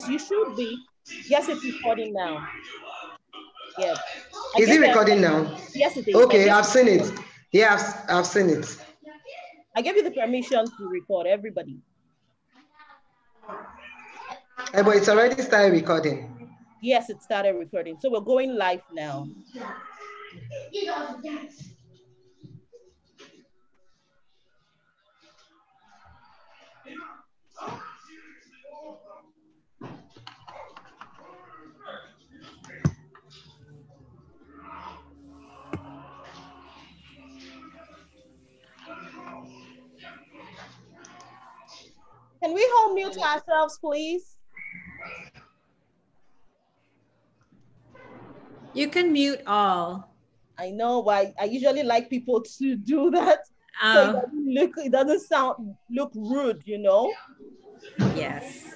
you should be. Yes, it's recording now. Yeah. Is it recording now? Yes, it is. Okay, I've seen it. Yeah, I've seen it. I gave you the permission to record everybody. But it's already started recording. Yes, it started recording. So we're going live now. Can we all mute ourselves, please? You can mute all. I know, but I usually like people to do that. So it doesn't look rude, you know? Yes.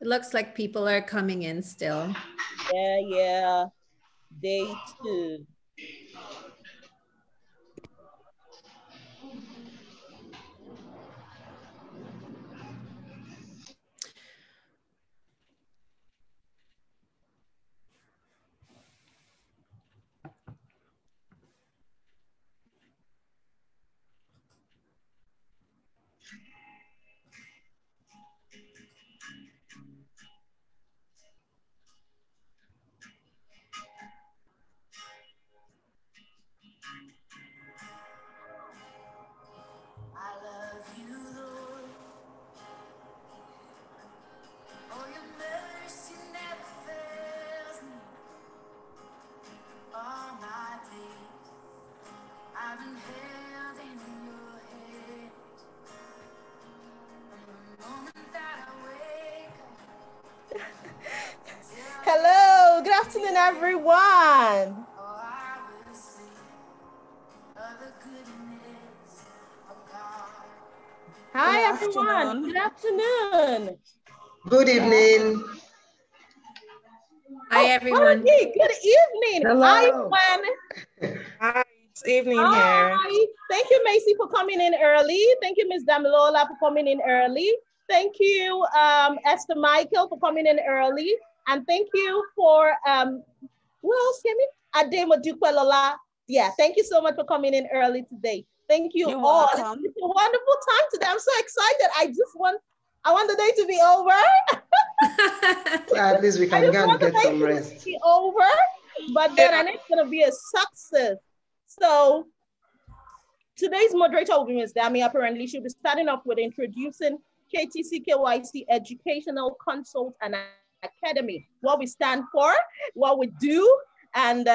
It looks like people are coming in still. Yeah. Day 2. Hello, good afternoon, everyone. Hi, everyone. Good afternoon. Good evening. Hi, everyone. Good evening. Hello. Hi, Gwen. Hi, it's evening here. Thank you, Maisie, for coming in early. Thank you, Ms. Damilola, for coming in early. Thank you, Esther Michael, for coming in early. And thank you for, who else came in? Ademo Dupelola. Yeah, thank you so much for coming in early today. Thank you all. Welcome. It's a wonderful time today. I'm so excited. I want the day to be over. At least we can go and get some rest. Be over, but then I know it's going to be a success. So today's moderator will be Ms. Dami. Apparently, she'll be starting off with introducing KTC KYC Educational Consult and Academy, what we stand for, what we do, and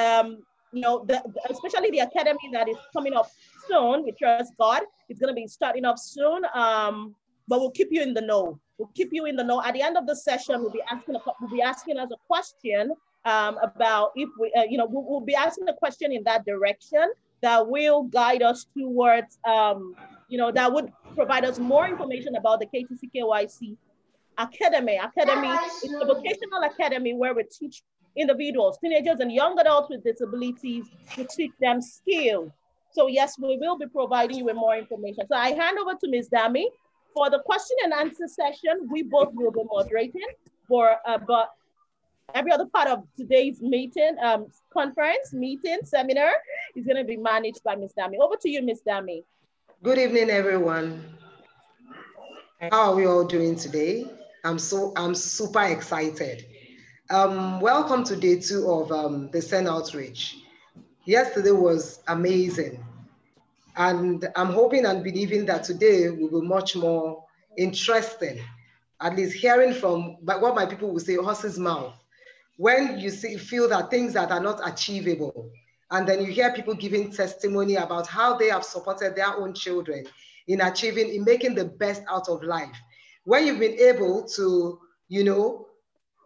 you know, especially the academy that is coming up soon. We trust God. It's going to be starting up soon. But we'll keep you in the know. We'll keep you in the know. At the end of the session, we'll be asking us a question about if we, we'll be asking a question in that direction that will guide us towards, that would provide us more information about the KTC KYC Academy. Academy is a vocational academy where we teach individuals, teenagers, and young adults with disabilities to teach them skills. So yes, we will be providing you with more information. So I hand over to Ms. Dami. For the question and answer session, we both will be moderating, but every other part of today's meeting, seminar is going to be managed by Ms. Dami. Over to you, Ms. Dami. Good evening, everyone. How are we all doing today? I'm super excited. Welcome to day 2 of the SEN outreach. Yesterday was amazing. And I'm hoping and believing that today will be much more interesting, at least hearing from what my people will say, horse's mouth. When you feel that things that are not achievable, and then you hear people giving testimony about how they have supported their own children in making the best out of life. When you've been able to,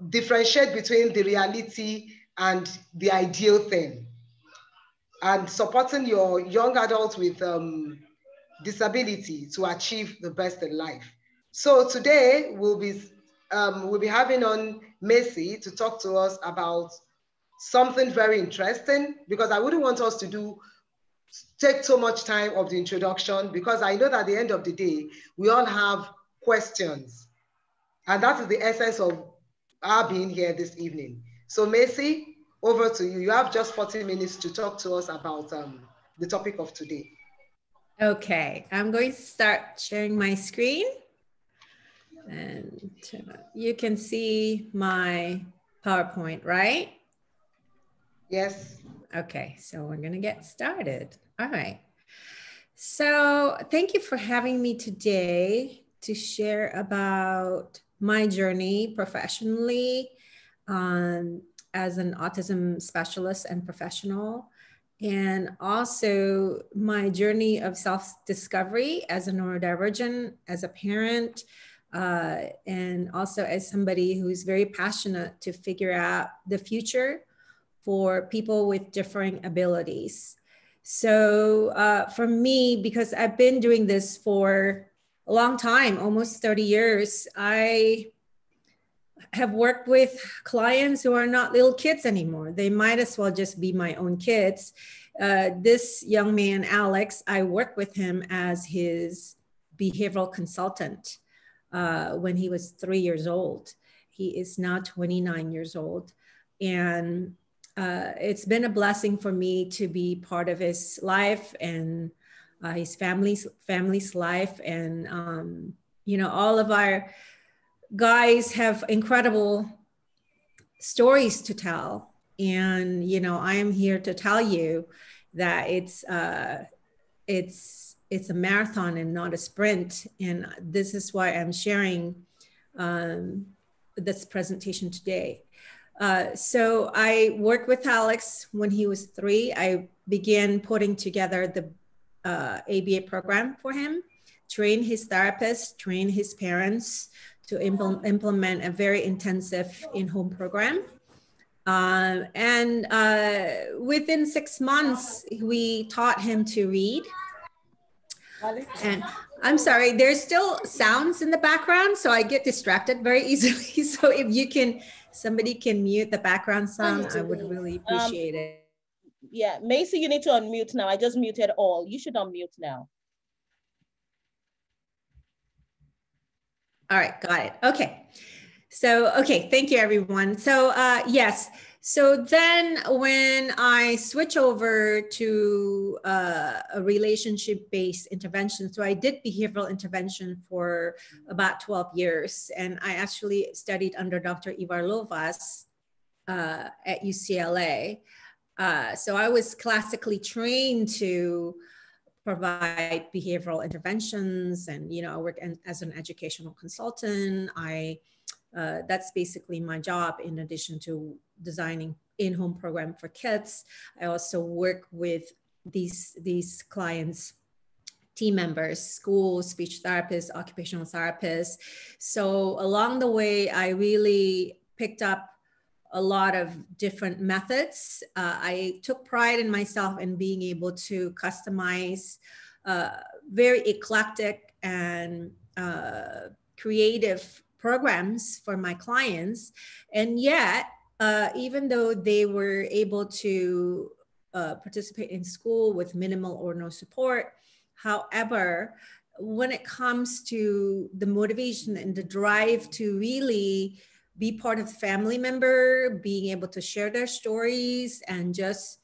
differentiate between the reality and the ideal thing, and supporting your young adults with disability to achieve the best in life. So today we'll be we'll be having on Maisie to talk to us about something very interesting, because I wouldn't want us to take so much time of the introduction, because I know that at the end of the day, we all have questions. And that is the essence of our being here this evening. So Maisie, over to you. You have just 40 minutes to talk to us about the topic of today. Okay, I'm going to start sharing my screen. And you can see my PowerPoint, right? Yes. Okay, so we're going to get started. All right. So thank you for having me today to share about my journey professionally as an autism specialist and professional, and also my journey of self-discovery as a neurodivergent, as a parent, and also as somebody who's very passionate to figure out the future for people with differing abilities. So for me, because I've been doing this for a long time, almost 30 years, I have worked with clients who are not little kids anymore. They might as well just be my own kids. This young man, Alex, I worked with him as his behavioral consultant when he was 3 years old. He is now 29 years old. And it's been a blessing for me to be part of his life and his family's life. And, you know, all of our guys have incredible stories to tell. And, you know, I am here to tell you that it's a marathon and not a sprint. And this is why I'm sharing this presentation today. So I worked with Alex when he was 3. I began putting together the ABA program for him, train his therapists, train his parents to implement a very intensive in-home program. And within 6 months, we taught him to read. And I'm sorry, there's still sounds in the background, so I get distracted very easily. So if you can, somebody can mute the background sound, I would really appreciate it. Yeah, Maisie, you need to unmute now. I just muted all. You should unmute now. All right, got it. Okay. So, okay, thank you, everyone. So, yes. So then when I switch over to a relationship-based intervention, so I did behavioral intervention for about 12 years, and I actually studied under Dr. Ivarlovas at UCLA. So I was classically trained to provide behavioral interventions, and, you know, I work as an educational consultant. That's basically my job, in addition to designing in-home program for kids. I also work with these clients, team members, school, speech therapists, occupational therapists. So along the way, I really picked up a lot of different methods. I took pride in myself in being able to customize very eclectic and creative programs for my clients. And yet, even though they were able to participate in school with minimal or no support, however, when it comes to the motivation and the drive to really be part of the family member, being able to share their stories, and just,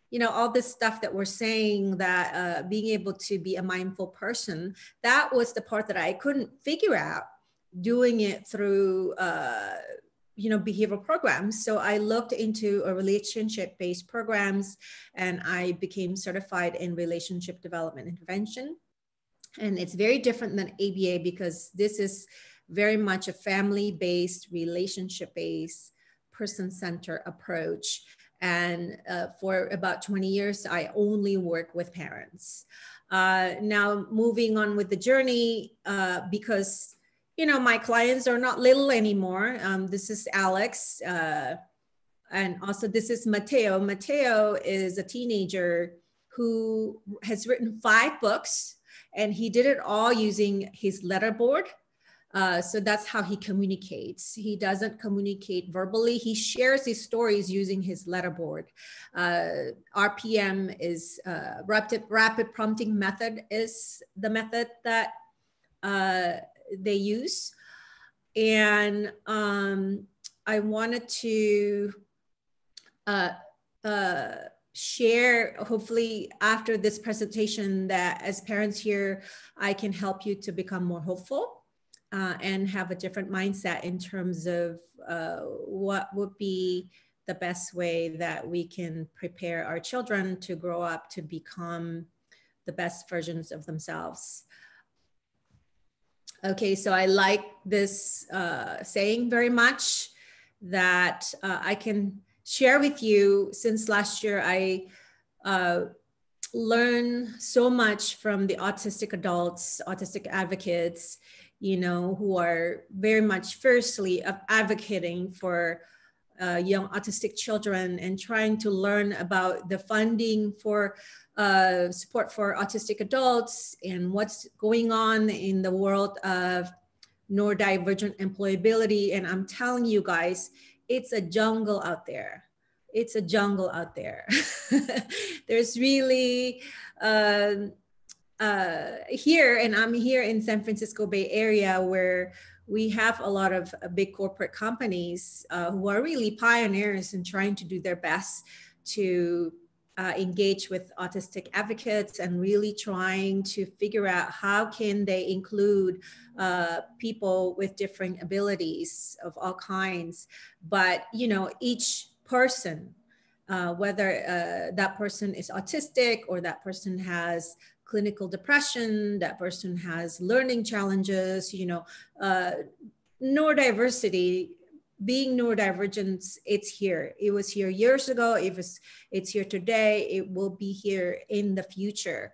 you know, all this stuff that we're saying, that being able to be a mindful person, that was the part that I couldn't figure out doing it through, you know, behavioral programs. So I looked into a relationship-based programs, and I became certified in relationship development intervention. And it's very different than ABA, because this is very much a family-based, relationship-based, person-centered approach. And for about 20 years, I only work with parents. Now, moving on with the journey, because, you know, my clients are not little anymore. This is Alex. And also this is Mateo. Mateo is a teenager who has written 5 books, and he did it all using his letterboard. So that's how he communicates. He doesn't communicate verbally. He shares his stories using his letterboard. RPM is rapid prompting method is the method that they use. And I wanted to share, hopefully after this presentation, that as parents here, I can help you to become more hopeful and have a different mindset in terms of what would be the best way that we can prepare our children to grow up to become the best versions of themselves. Okay, so I like this saying very much, that I can share with you. Since last year, I learned so much from the autistic adults, autistic advocates, you know, who are very much firstly advocating for young autistic children and trying to learn about the funding for support for autistic adults and what's going on in the world of neurodivergent employability. And I'm telling you guys, it's a jungle out there. It's a jungle out there. There's really, here, and I'm here in San Francisco Bay Area, where we have a lot of big corporate companies who are really pioneers in trying to do their best to engage with autistic advocates and really trying to figure out how can they include people with different abilities of all kinds. But, you know, each person, whether that person is autistic or that person has clinical depression, that person has learning challenges, you know, neurodiversity, being neurodivergent, it's here. It was here years ago. It's here today. It will be here in the future.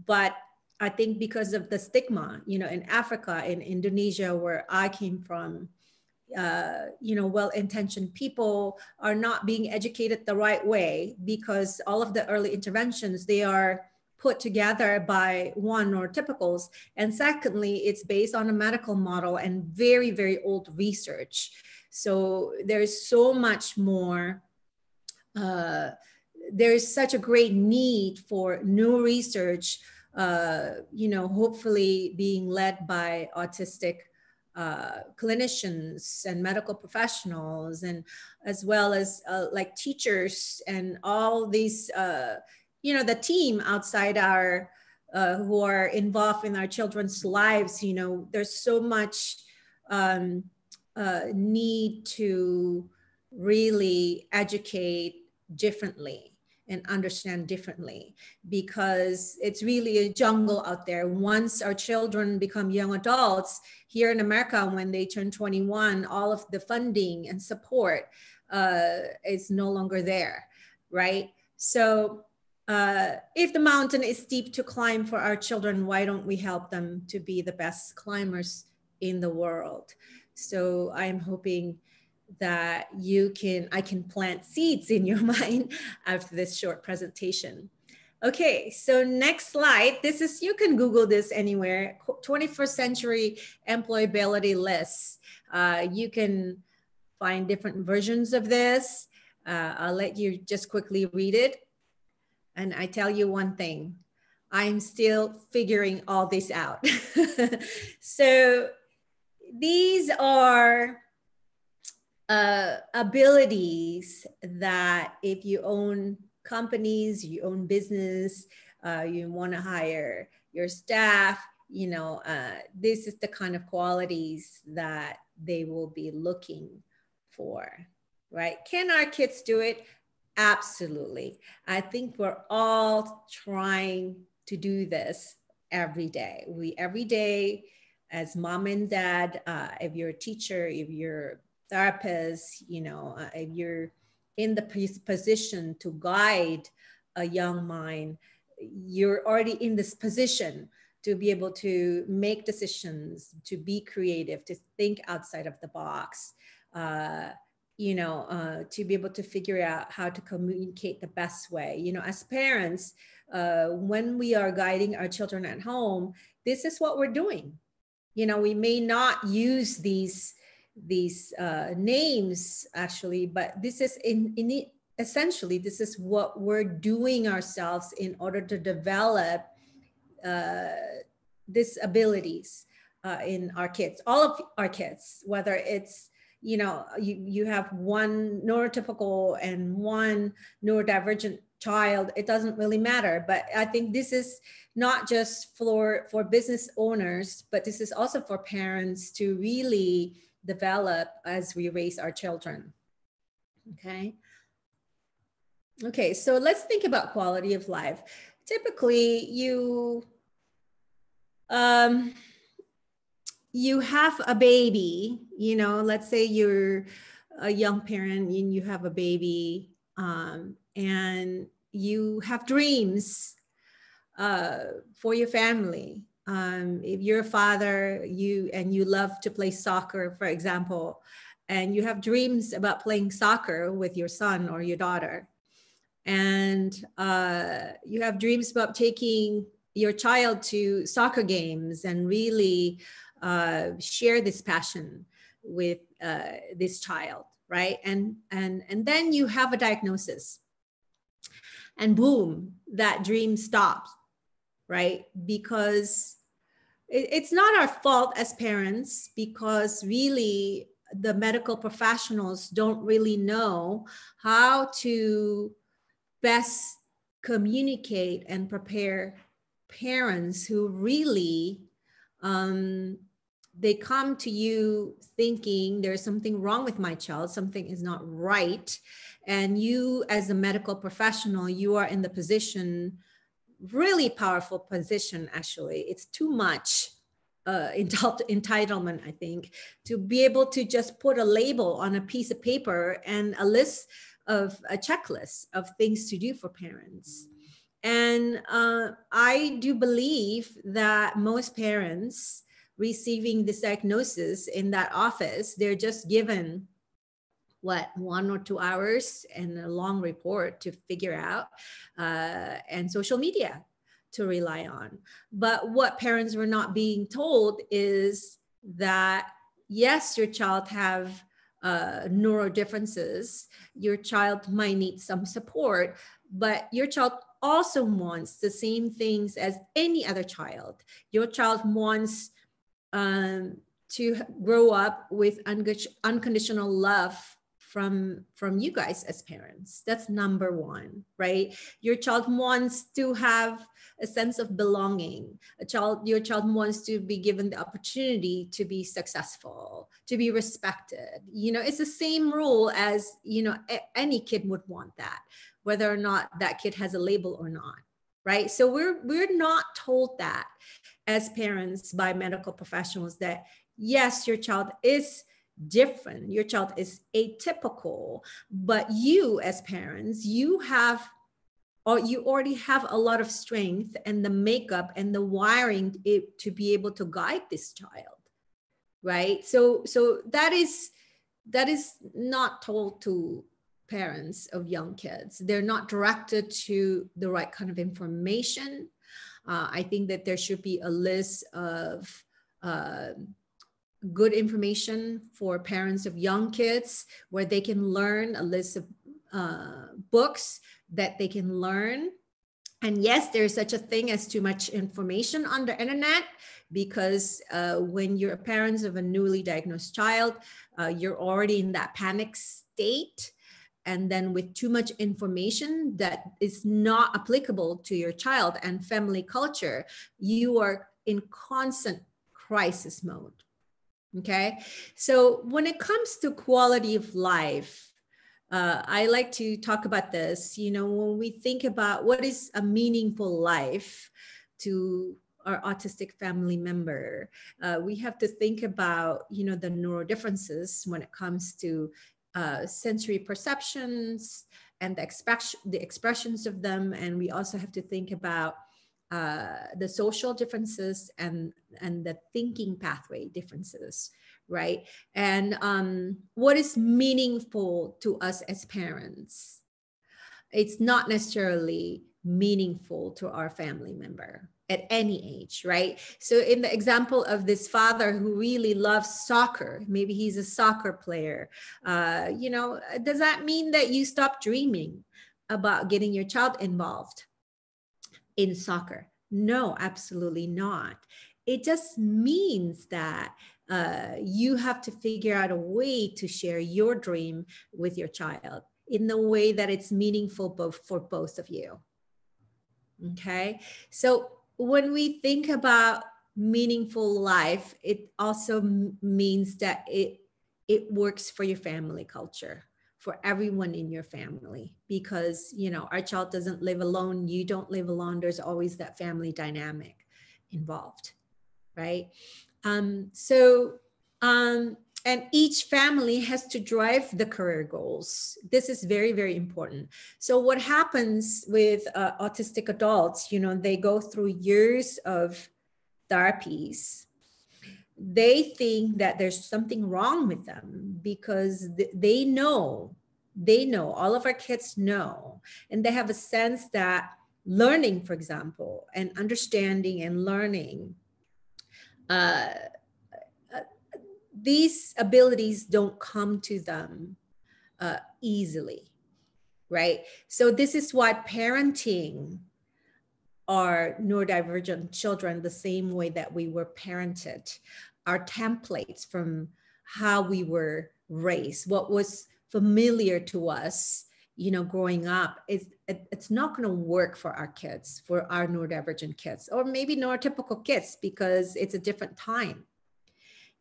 But I think because of the stigma, you know, in Africa, in Indonesia, where I came from, you know, well-intentioned people are not being educated the right way, because all of the early interventions, they are put together by one, neurotypicals, and secondly, it's based on a medical model and very, very old research. So there's so much more, there's such a great need for new research, you know, hopefully being led by autistic clinicians and medical professionals, and as well as like teachers and all these, you know, the team outside our, who are involved in our children's lives. You know, there's so much need to really educate differently and understand differently, because it's really a jungle out there. Once our children become young adults here in America, when they turn 21, all of the funding and support is no longer there, right? So if the mountain is steep to climb for our children, why don't we help them to be the best climbers in the world? So I'm hoping that I can plant seeds in your mind after this short presentation. Okay, so next slide. This is, you can Google this anywhere, 21st century employability lists. You can find different versions of this. I'll let you just quickly read it. And I tell you one thing, I'm still figuring all this out. So these are abilities that if you own companies, you own business, you want to hire your staff, you know, this is the kind of qualities that they will be looking for, right? Can our kids do it? Absolutely. I think we're all trying to do this every day. Every day, as mom and dad, if you're a teacher, if you're a therapist, you know, if you're in the position to guide a young mind, you're already in this position to be able to make decisions, to be creative, to think outside of the box, you know, to be able to figure out how to communicate the best way. You know, as parents, when we are guiding our children at home, this is what we're doing. we may not use these names actually, but this is essentially, this is what we're doing ourselves in order to develop these abilities in our kids, all of our kids, whether it's, you have one neurotypical and one neurodivergent child, it doesn't really matter. But I think this is not just for business owners, but this is also for parents to really develop as we raise our children. Okay, so let's think about quality of life. Typically, you have a baby, let's say you're a young parent and you have a baby, and you have dreams for your family. If you're a father, you love to play soccer, for example, and you have dreams about playing soccer with your son or your daughter, and you have dreams about taking your child to soccer games and really share this passion with this child, right? And then you have a diagnosis, and boom, that dream stops, right? Because it's not our fault as parents, because really the medical professionals don't really know how to best communicate and prepare parents who really they come to you thinking there's something wrong with my child, something is not right. And you, as a medical professional, you are in the position, really powerful position, actually. It's too much entitlement, I think, to be able to just put a label on a piece of paper and a list of a checklist of things to do for parents. And I do believe that most parents receiving this diagnosis in that office, they're just given 1 or 2 hours and a long report to figure out, and social media to rely on. But what parents were not being told is that, yes, your child have neuro differences, your child might need some support, but your child also wants the same things as any other child. Your child wants to grow up with unconditional love from you guys as parents. That's number one, right? Your child wants to have a sense of belonging. Your child wants to be given the opportunity to be successful, to be respected. It's the same rule as, any kid would want that, whether or not that kid has a label or not, right? So we're not told that as parents by medical professionals, that yes, your child is different, your child is atypical, but you as parents, you already have a lot of strength and the makeup and the wiring to be able to guide this child, right? So that is not told to parents of young kids. They're not directed to the right kind of information. I think that there should be a list of good information for parents of young kids, where they can learn, a list of books that they can learn. And yes, there's such a thing as too much information on the internet, because when you're parents of a newly diagnosed child, you're already in that panic state. And then with too much information that is not applicable to your child and family culture, you are in constant crisis mode. Okay. So when it comes to quality of life, I like to talk about this. When we think about what is a meaningful life to our autistic family member, we have to think about, the neuro differences when it comes to sensory perceptions and the expressions of them. And we also have to think about the social differences and the thinking pathway differences, right? And what is meaningful to us as parents, it's not necessarily meaningful to our family member, at any age, right? So in the example of this father who really loves soccer, maybe he's a soccer player, does that mean that you stop dreaming about getting your child involved in soccer? No, absolutely not. It just means that you have to figure out a way to share your dream with your child in the way that it's meaningful for both of you. Okay, so when we think about meaningful life, it also means that it works for your family culture, for everyone in your family, because our child doesn't live alone, you don't live alone. There's always that family dynamic involved, right? And each family has to drive the career goals. This is very, very important. So what happens with autistic adults, they go through years of therapies. They think that there's something wrong with them because they know, all of our kids know, and they have a sense that learning, for example, and understanding and learning, these abilities don't come to them easily, right? So this is why parenting our neurodivergent children the same way that we were parented, our templates from how we were raised, what was familiar to us, growing up, it's not going to work for our kids, for our neurodivergent kids, or maybe neurotypical kids, because it's a different time.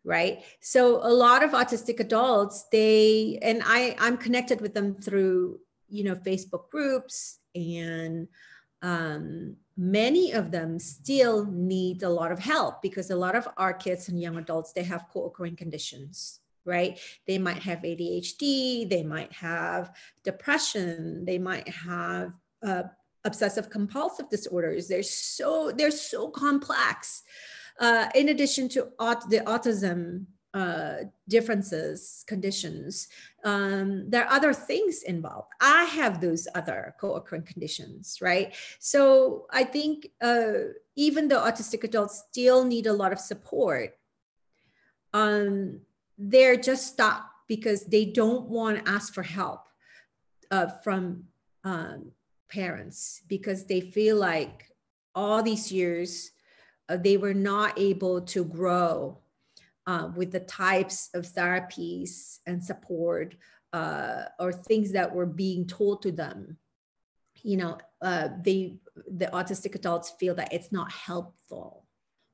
Right. So a lot of autistic adults, I'm connected with them through, Facebook groups, and many of them still need a lot of help, because a lot of our kids and young adults, they have co-occurring conditions, right? They might have ADHD, they might have depression, they might have obsessive compulsive disorders. They're so complex. In addition to the autism differences, conditions, there are other things involved. I have those other co-occurring conditions, right? So I think even though autistic adults still need a lot of support, they're just stuck because they don't want to ask for help from parents, because they feel like all these years, they were not able to grow with the types of therapies and support or things that were being told to them. The autistic adults feel that it's not helpful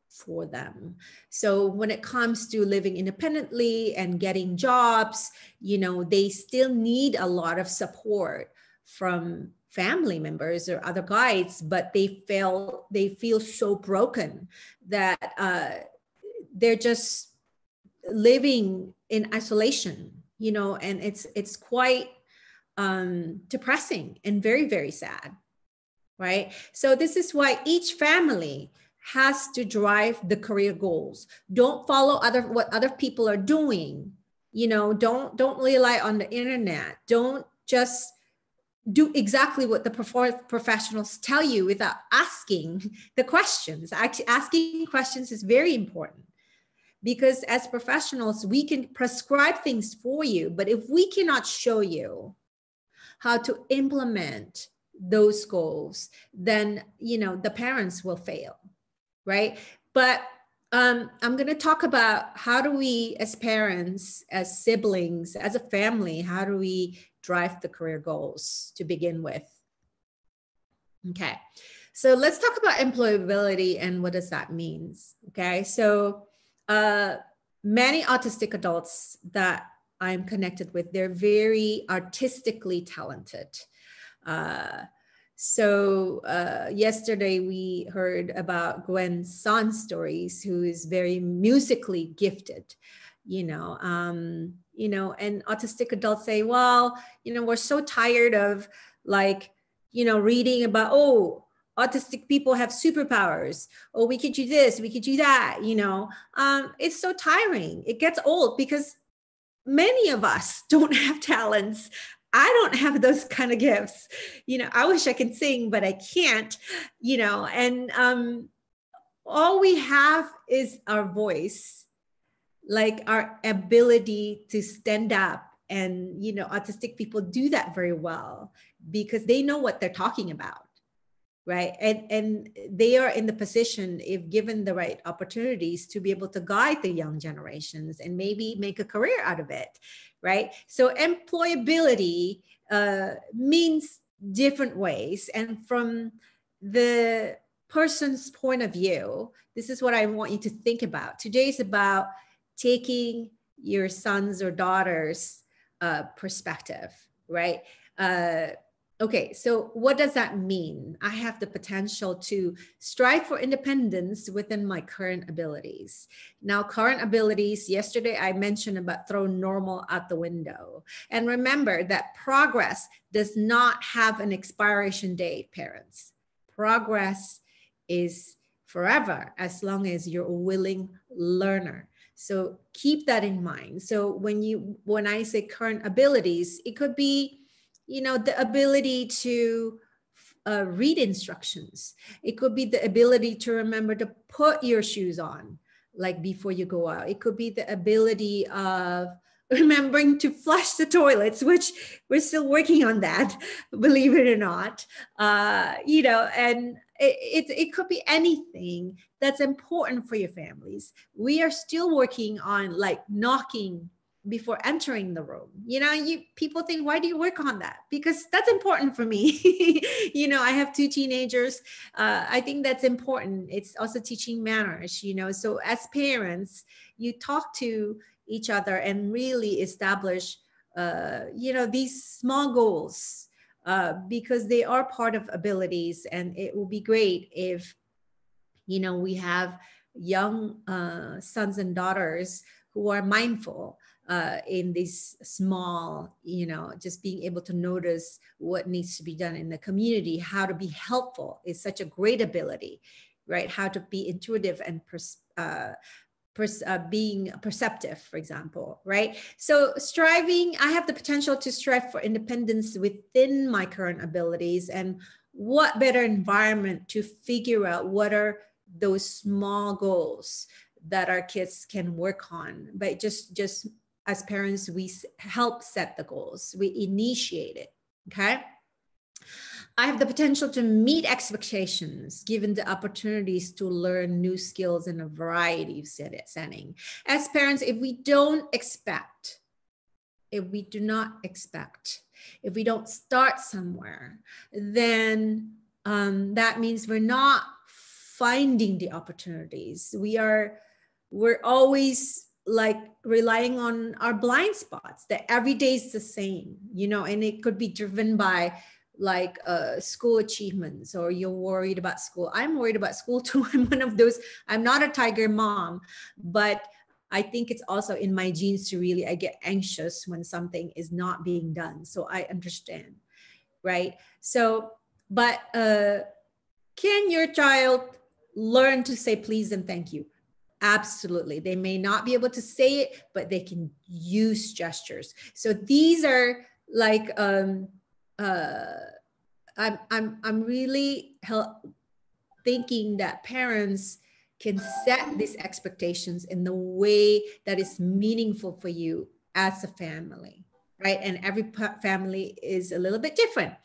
for them. So when it comes to living independently and getting jobs, they still need a lot of support from family members or other guides, but they feel so broken that they're just living in isolation, and it's quite depressing and very, very sad, right? So this is why each family has to drive the career goals. Don't follow what other people are doing. Don't rely on the internet. Don't just do exactly what the professionals tell you without asking the questions. Actually, asking questions is very important, because as professionals, we can prescribe things for you, but if we cannot show you how to implement those goals, then the parents will fail, right? But I'm going to talk about how do we, as parents, as siblings, as a family, how do we drive the career goals to begin with? Okay, so let's talk about employability and what does that mean. Okay, so many autistic adults that I'm connected with, they're very artistically talented. So yesterday we heard about Gwen's son stories, who is very musically gifted, and autistic adults say, well, we're so tired of reading about, oh, autistic people have superpowers. Oh, we could do this, we could do that, it's so tiring. It gets old because many of us don't have talents. I don't have those kind of gifts. I wish I could sing, but I can't, and all we have is our voice, like our ability to stand up. And, you know, autistic people do that very well because they know what they're talking about, right? And they are in the position, if given the right opportunities, to be able to guide the young generations and maybe make a career out of it, right? So employability means different ways. And from the person's point of view, this is what I want you to think about. Today is about taking your sons or daughters' perspective, right? Okay, so what does that mean? I have the potential to strive for independence within my current abilities. Now, current abilities, yesterday I mentioned about throw normal out the window. And remember that progress does not have an expiration date, parents. Progress is forever as long as you're a willing learner. So keep that in mind. So when I say current abilities, it could be, you know, the ability to read instructions. It could be the ability to remember to put your shoes on, like before you go out. It could be the ability of remembering to flush the toilets, which we're still working on that, believe it or not. You know, and it could be anything that's important for your families. We are still working on like knocking before entering the room. You know, people think, why do you work on that? Because that's important for me. You know, I have 2 teenagers. I think that's important. It's also teaching manners, you know. So as parents, you talk to each other and really establish, you know, these small goals, because they are part of abilities. And it will be great if, you know, we have young sons and daughters who are mindful in these small, you know, just being able to notice what needs to be done in the community. How to be helpful is such a great ability, right? How to be intuitive and being perceptive, for example, right? So striving, I have the potential to strive for independence within my current abilities. And what better environment to figure out what are those small goals that our kids can work on. But just as parents, we help set the goals, we initiate it, okay? I have the potential to meet expectations, given the opportunities to learn new skills in a variety of settings. As parents, if we do not expect, if we don't start somewhere, then that means we're not finding the opportunities. We're always like relying on our blind spots, that every day is the same, you know, and it could be driven by like school achievements, or you're worried about school. I'm worried about school too. I'm one of those. I'm not a tiger mom, but I think it's also in my genes to really, I get anxious when something is not being done. So I understand, right? So, but can your child learn to say please and thank you? Absolutely. They may not be able to say it, but they can use gestures. So these are like, I'm really thinking that parents can set these expectations in the way that is meaningful for you as a family, right? And every family is a little bit different.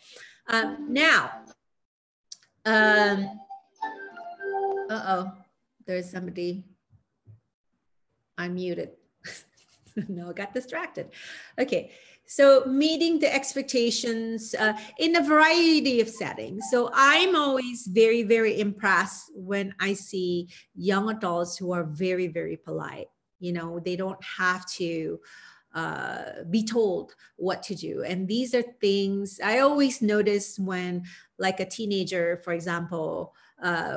There's somebody. I'm muted. No, I got distracted. Okay, so meeting the expectations in a variety of settings. So I'm always very, very impressed when I see young adults who are very, very polite. You know, they don't have to be told what to do. And these are things I always notice when, like, a teenager, for example,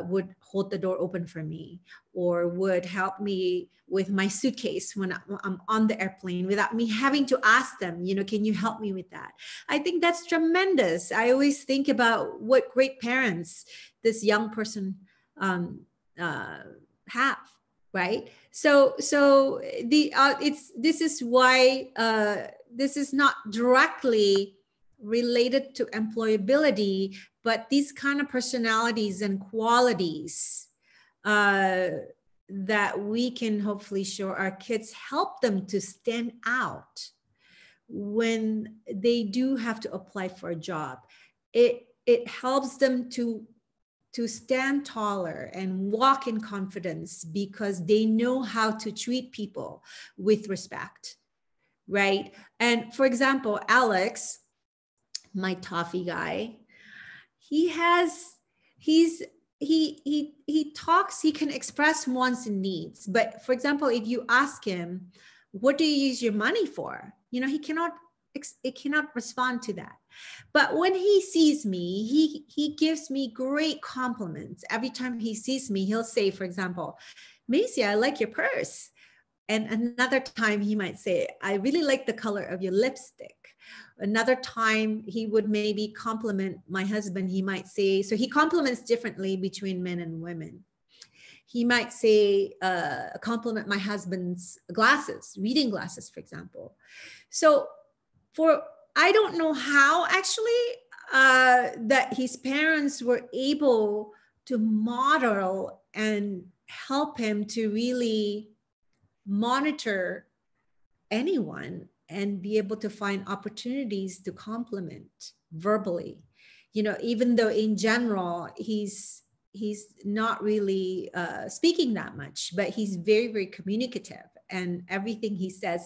would hold the door open for me, or would help me with my suitcase when I'm on the airplane without me having to ask them, you know, can you help me with that? I think that's tremendous. I always think about what great parents this young person have, right? So this is why this is not directly related to employability, but these kind of personalities and qualities that we can hopefully show our kids, help them to stand out when they do have to apply for a job. It helps them to stand taller and walk in confidence because they know how to treat people with respect, right? And for example, Alex, my toffee guy, he talks, he can express wants and needs. But for example, if you ask him, what do you use your money for? You know, he cannot respond to that. But when he sees me, he gives me great compliments. Every time he sees me, he'll say, for example, Maisie, I like your purse. And another time he might say, I really like the color of your lipstick. Another time he would maybe compliment my husband. He might say, so he compliments differently between men and women. He might say, compliment my husband's glasses, reading glasses, for example. So I don't know how actually that his parents were able to model and help him to really monitor anyone and be able to find opportunities to compliment verbally. You know, even though in general, he's not really speaking that much, but he's very, very communicative, and everything he says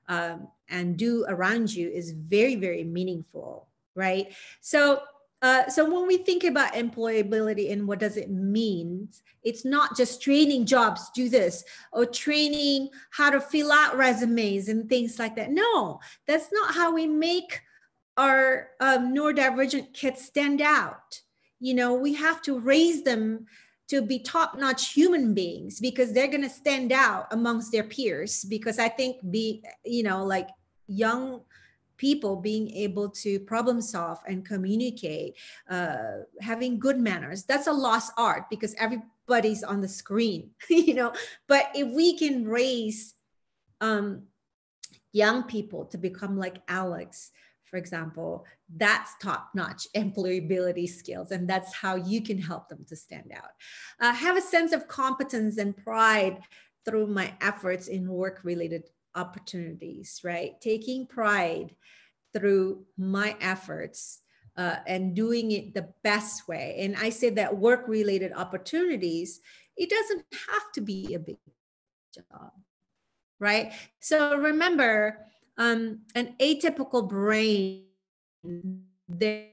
and do around you is very, very meaningful, right? So when we think about employability and what does it mean, it's not just training jobs, do this, or training how to fill out resumes and things like that. No, that's not how we make our neurodivergent kids stand out. You know, we have to raise them to be top-notch human beings because they're going to stand out amongst their peers. Because I think like young people being able to problem solve and communicate, having good manners, that's a lost art because everybody's on the screen, you know. But if we can raise young people to become like Alex, for example, that's top-notch employability skills, and that's how you can help them to stand out. Have a sense of competence and pride through my efforts in work-related opportunities, right? Taking pride through my efforts and doing it the best way. And I say that work-related opportunities, it doesn't have to be a big job, right? So remember, an atypical brain, they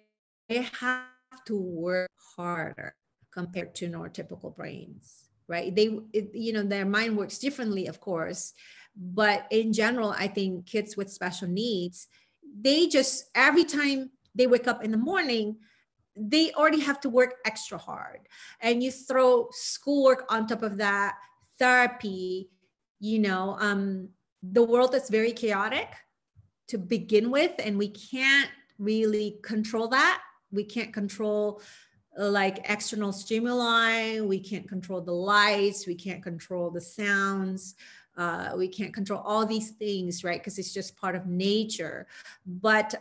have to work harder compared to neurotypical brains, right? Their mind works differently, of course, but in general, I think kids with special needs, they just, every time they wake up in the morning, they already have to work extra hard. And you throw schoolwork on top of that, therapy, the world is very chaotic to begin with, and we can't really control that. We can't control like external stimuli. We can't control the lights. We can't control the sounds. We can't control all these things, right? Because it's just part of nature. But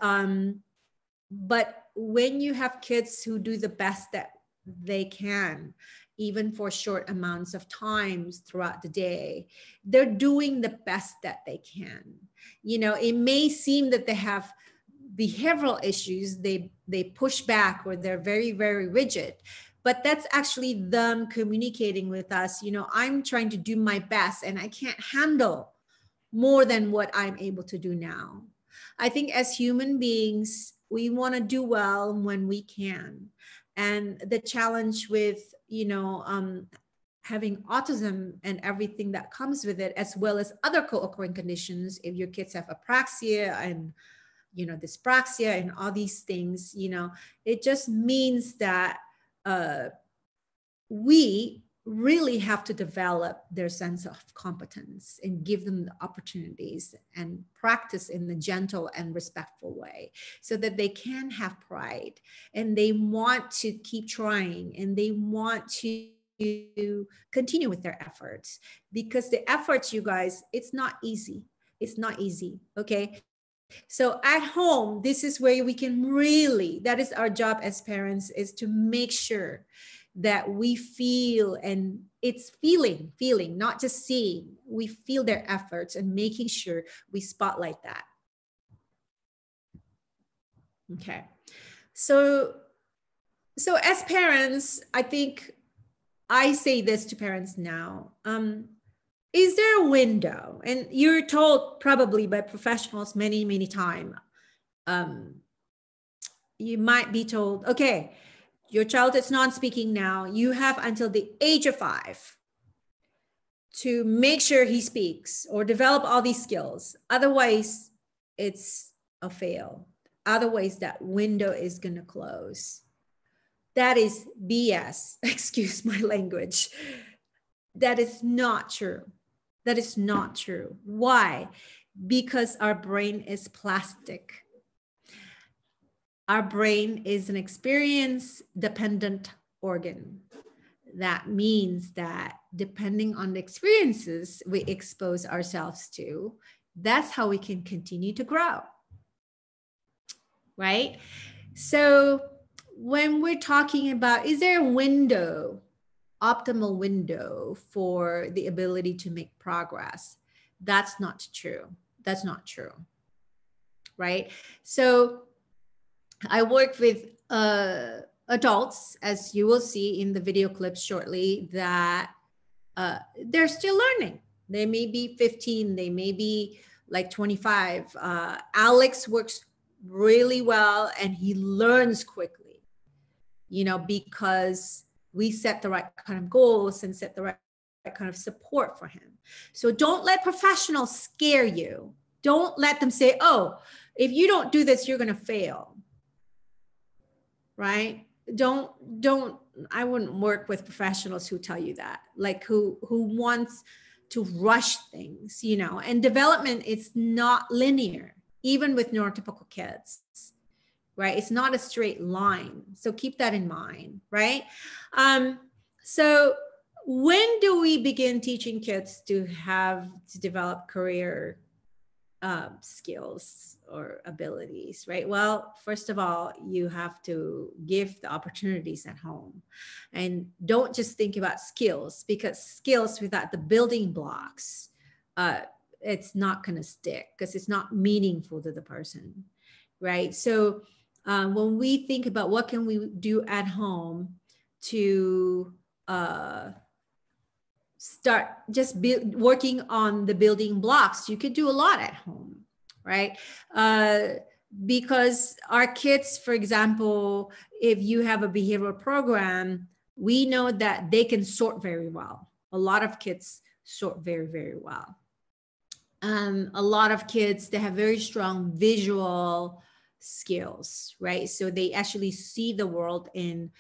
when you have kids who do the best that they can, even for short amounts of times throughout the day, they're doing the best that they can. It may seem that they have behavioral issues, they push back, or they're very, very rigid, but that's actually them communicating with us, I'm trying to do my best and I can't handle more than what I'm able to do now. I think as human beings, we want to do well when we can. And the challenge with, having autism and everything that comes with it, as well as other co-occurring conditions, if your kids have apraxia and, dyspraxia and all these things, it just means that we really have to develop their sense of competence and give them the opportunities and practice in a gentle and respectful way so that they can have pride and they want to keep trying and they want to continue with their efforts, because the efforts, you guys, it's not easy. It's not easy. Okay. So at home, this is where we can really, that is our job as parents, is to make sure that we feel, and it's feeling, not just seeing. We feel their efforts and making sure we spotlight that. Okay. So as parents, I think I say this to parents now. Is there a window? And you're told probably by professionals many times. You might be told, okay, your child is non-speaking now. You have until the age of 5 to make sure he speaks or develop all these skills. Otherwise, it's a fail. Otherwise, that window is going to close. That is BS. Excuse my language. That is not true. That is not true. Why? Because our brain is plastic. Our brain is an experience-dependent organ. That means that depending on the experiences we expose ourselves to, that's how we can continue to grow, right? So when we're talking about, is there a window, optimal window for the ability to make progress? That's not true. That's not true, right? So I work with adults, as you will see in the video clips shortly, that they're still learning. They may be 15, they may be like 25. Alex works really well and he learns quickly, you know, because we set the right kind of goals and set the right kind of support for him. So don't let professionals scare you. Don't let them say, oh, if you don't do this, you're going to fail. Right? I wouldn't work with professionals who tell you that, like who wants to rush things, you know, and development is not linear, even with neurotypical kids, right? It's not a straight line. So keep that in mind, right? So when do we begin teaching kids to develop career skills or abilities, right? Well, first of all, you have to give the opportunities at home, and don't just think about skills, because skills without the building blocks, it's not going to stick, because it's not meaningful to the person, right? So when we think about what can we do at home to start just working on the building blocks, you could do a lot at home, right? Because our kids, for example, if you have a behavioral program, we know that they can sort very well. A lot of kids sort very well. A lot of kids, they have very strong visual skills, right? So they actually see the world in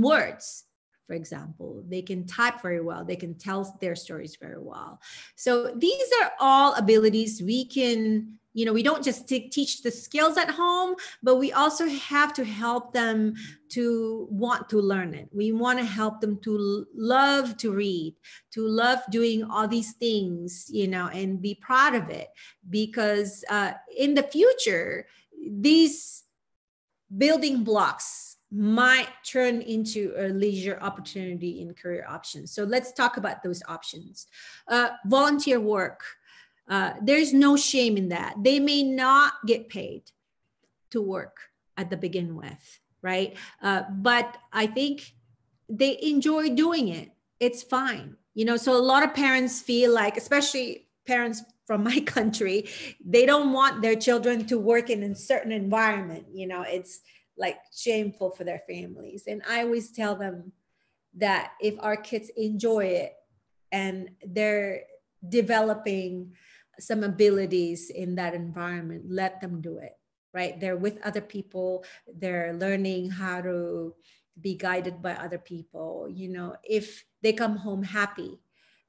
words. For example, they can type very well. They can tell their stories very well. So these are all abilities we can, you know, we don't just teach the skills at home, but we also have to help them to want to learn it. We want to help them to love to read, to love doing all these things, you know, and be proud of it. Because in the future, these building blocks might turn into a leisure opportunity in career options. So let's talk about those options. Volunteer work. There's no shame in that. They may not get paid to work at the begin with, right? But I think they enjoy doing it. It's fine. You know, so a lot of parents feel like, especially parents from my country, they don't want their children to work in a certain environment. You know, it's like shameful for their families. And I always tell them that if our kids enjoy it and they're developing some abilities in that environment, let them do it, right? They're with other people, they're learning how to be guided by other people. You know, if they come home happy,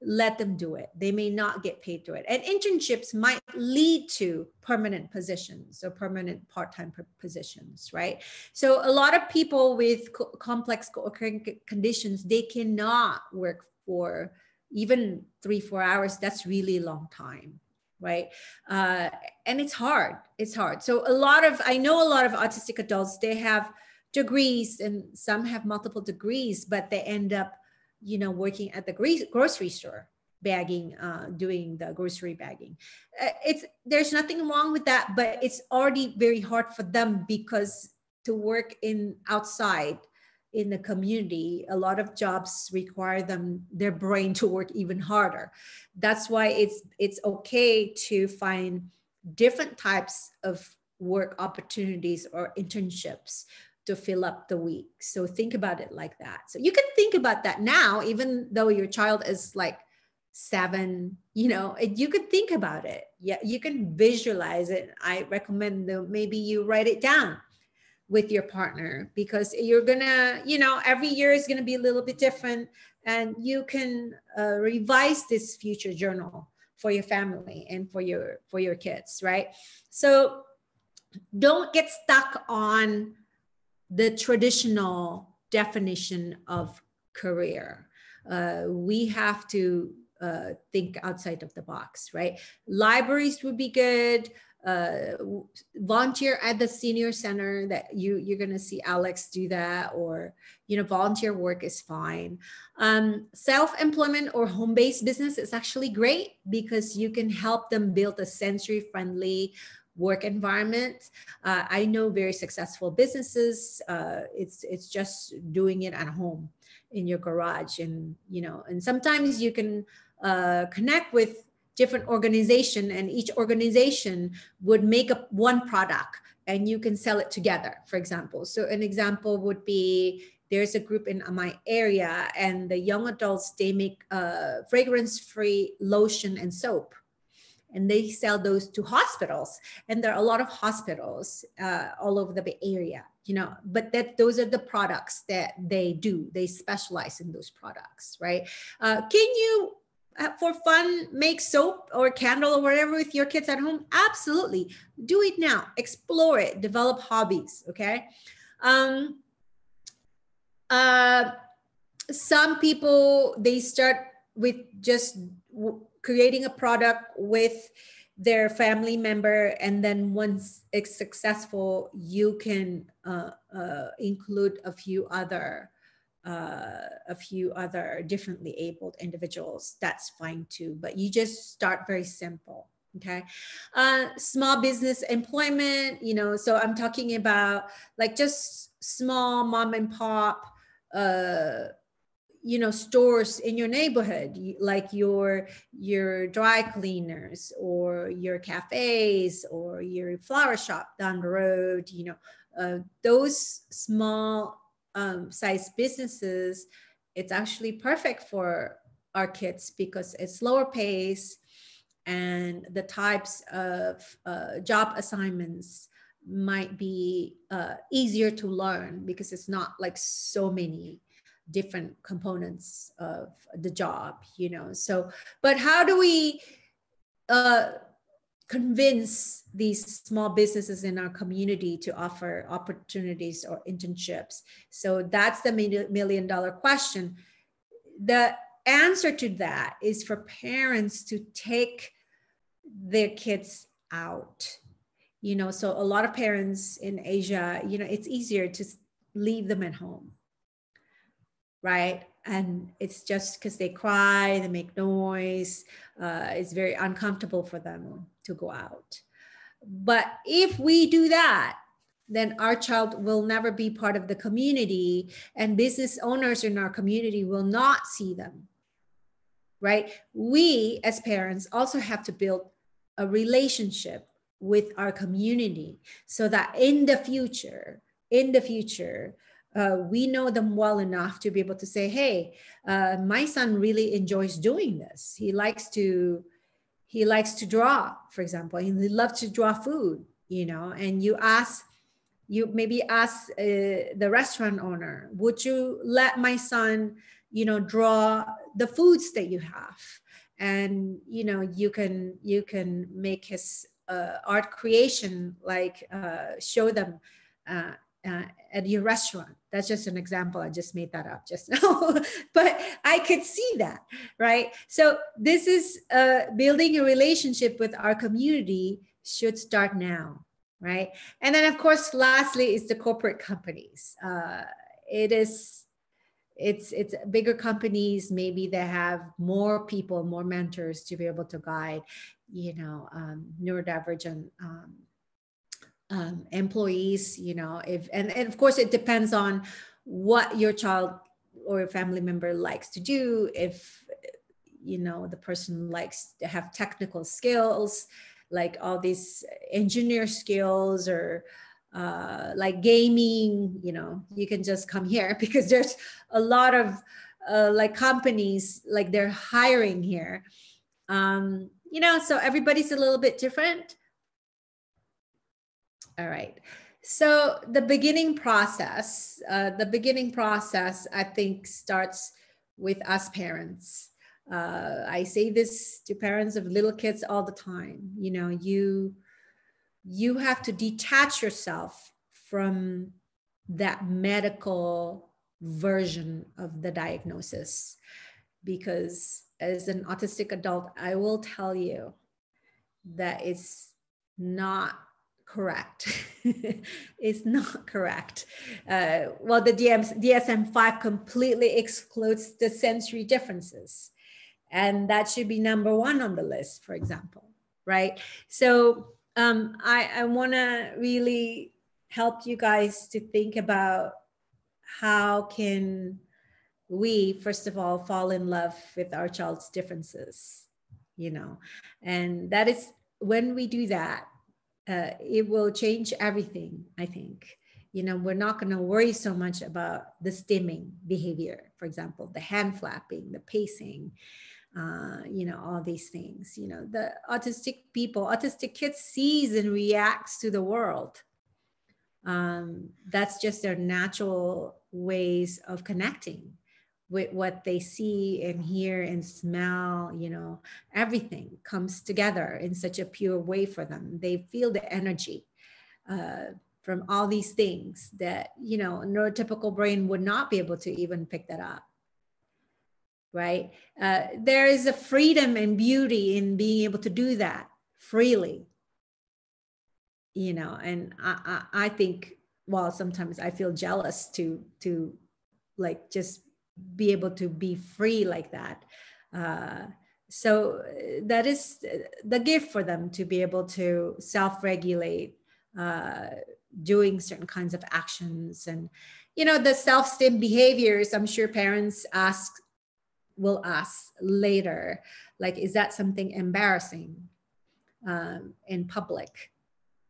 let them do it. They may not get paid to it. And internships might lead to permanent positions or permanent part-time positions, right? So a lot of people with complex co-occurring conditions, they cannot work for even 3-4 hours. That's really a long time, right? And it's hard. It's hard. So I know a lot of autistic adults, they have degrees, and some have multiple degrees, but they end up, you know, working at the grocery store, bagging, doing the grocery bagging. There's nothing wrong with that, but it's already very hard for them, because to work outside in the community, a lot of jobs require their brain to work even harder. That's why it's okay to find different types of work opportunities or internships to fill up the week. So think about it like that. So you can think about that now, even though your child is like 7, you know, you could think about it. Yeah, you can visualize it. I recommend maybe you write it down with your partner, because you're gonna, you know, every year is gonna be a little bit different, and you can revise this future journal for your family and for your kids, right? So don't get stuck on the traditional definition of career. We have to think outside of the box, right? Libraries would be good. Volunteer at the senior center, that you're going to see Alex do that, or, you know, volunteer work is fine. Self-employment or home-based business is actually great, because you can help them build a sensory-friendly work environment. I know very successful businesses. It's just doing it at home in your garage, and, you know, and sometimes you can connect with different organization, and each organization would make up one product and you can sell it together, for example. So an example would be, there's a group in my area, and the young adults, they make fragrance-free lotion and soap, and they sell those to hospitals. And there are a lot of hospitals all over the Bay Area, you know, but those are the products that they do. They specialize in those products, right? Can you, for fun, make soap or candle or whatever with your kids at home? Absolutely. Do it now. Explore it. Develop hobbies, okay? Some people, they start with just creating a product with their family member, and then once it's successful, you can include a few other differently abled individuals. That's fine too, but you just start very simple. Okay. Small business employment, you know, so I'm talking about like just small mom and pop, you know, stores in your neighborhood, like your dry cleaners, or your cafes, or your flower shop down the road, you know, those small size businesses. It's actually perfect for our kids, because it's slower pace, and the types of job assignments might be easier to learn, because it's not like so many different components of the job, you know. So, but how do we convince these small businesses in our community to offer opportunities or internships? So that's the $1 million question. The answer to that is for parents to take their kids out, you know. So a lot of parents in Asia, you know, it's easier to leave them at home, right? And it's just because they cry, they make noise. It's very uncomfortable for them to go out. But if we do that, then our child will never be part of the community, and business owners in our community will not see them, right? We as parents also have to build a relationship with our community, so that in the future, we know them well enough to be able to say, hey, my son really enjoys doing this. He likes to draw, for example, and he loves to draw food, you know, and you maybe ask the restaurant owner, would you let my son, you know, draw the foods that you have? And, you know, you can make his art creation, like show them at your restaurant. That's just an example. I just made that up just now, but I could see that, right? So this is building a relationship with our community should start now. right? And then of course, lastly is the corporate companies. It's bigger companies, maybe they have more people, more mentors to be able to guide, you know, neurodivergent employees, you know, and of course it depends on what your child or your family member likes to do. If, you know, the person likes to have technical skills, like all these engineer skills, or like gaming, you know, you can just come here because there's a lot of like companies, like they're hiring here. You know, so everybody's a little bit different. All right. So the beginning process, I think starts with us parents. I say this to parents of little kids all the time. You know, you have to detach yourself from that medical version of the diagnosis, because as an autistic adult, I will tell you that it's not correct. It's not correct. Well, the DSM-5 completely excludes the sensory differences. And that should be number one on the list, for example, right? So I want to really help you guys to think about how can we, first of all, fall in love with our child's differences, you know, and that is when we do that, it will change everything, I think. You know, we're not going to worry so much about the stimming behavior, for example, the hand flapping, the pacing, you know, all these things. You know, the autistic kids sees and reacts to the world. That's just their natural ways of connecting with what they see and hear and smell. You know, everything comes together in such a pure way for them. They feel the energy from all these things that, you know, a neurotypical brain would not be able to even pick that up, right? There is a freedom and beauty in being able to do that freely, you know, and I think, well, sometimes I feel jealous to like just be able to be free like that. So that is the gift for them, to be able to self-regulate, doing certain kinds of actions. And, you know, the self-stim behaviors, I'm sure parents will ask later, like, is that something embarrassing in public?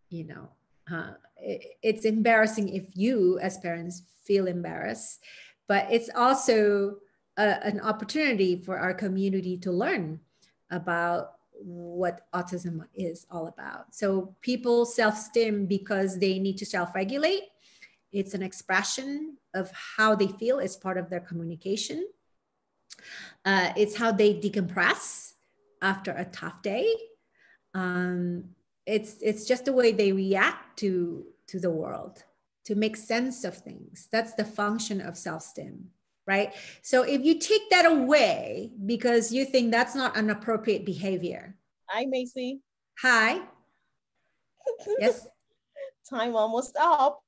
You know, it's embarrassing if you as parents feel embarrassed, but it's also an opportunity for our community to learn about what autism is all about. So people self-stim because they need to self-regulate. It's an expression of how they feel as part of their communication. It's how they decompress after a tough day. It's just the way they react to the world, to make sense of things. That's the function of self-stim, right? So if you take that away because you think that's not an appropriate behavior. Hi, Maisie. Hi. Yes. Time almost up.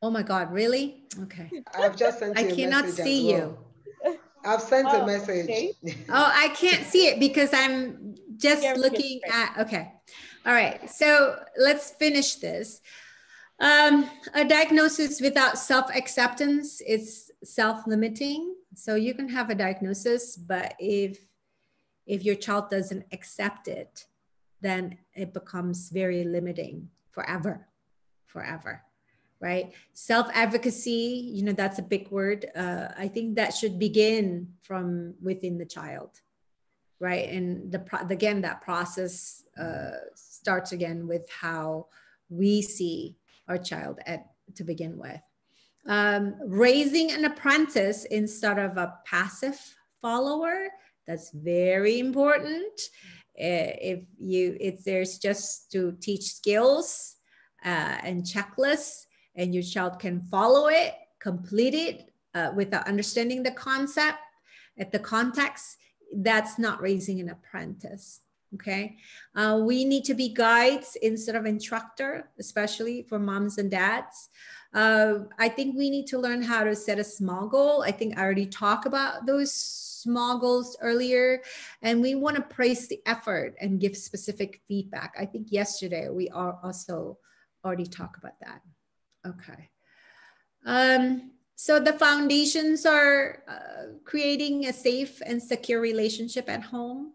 Oh my God, really? Okay. I've just sent you a message. I cannot see you. I've sent a message. Okay. Oh, I can't see it because I'm just looking at, okay. All right, so let's finish this. A diagnosis without self-acceptance is self-limiting. So you can have a diagnosis, but if your child doesn't accept it, then it becomes very limiting forever, right? Self-advocacy, you know, that's a big word. I think that should begin from within the child, right? And again, that process starts again with how we see our child to begin with. Raising an apprentice instead of a passive follower, that's very important. If there's just to teach skills and checklists, and your child can follow it, complete it without understanding the concept, at the context, that's not raising an apprentice. Okay. We need to be guides instead of instructor, especially for moms and dads. I think we need to learn how to set a small goal. I think I already talked about those small goals earlier, and we want to praise the effort and give specific feedback. I think yesterday we also already talked about that. Okay. So the foundations are creating a safe and secure relationship at home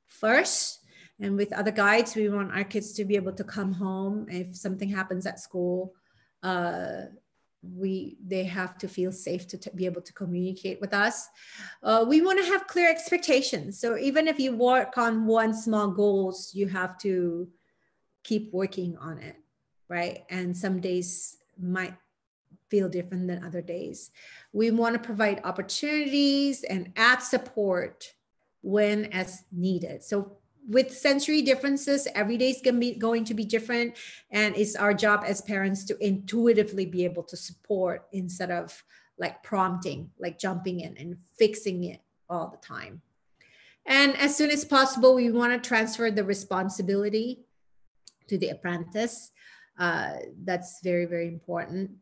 first. And with other guides, we want our kids to be able to come home if something happens at school. They have to feel safe to be able to communicate with us. We want to have clear expectations. So even if you work on one small goals, you have to keep working on it, right? And some days might feel different than other days. We want to provide opportunities and add support when as needed. So with sensory differences, every day is going to be different. And it's our job as parents to intuitively be able to support instead of like prompting, like jumping in and fixing it all the time. And as soon as possible, we want to transfer the responsibility to the apprentice. That's very, very important.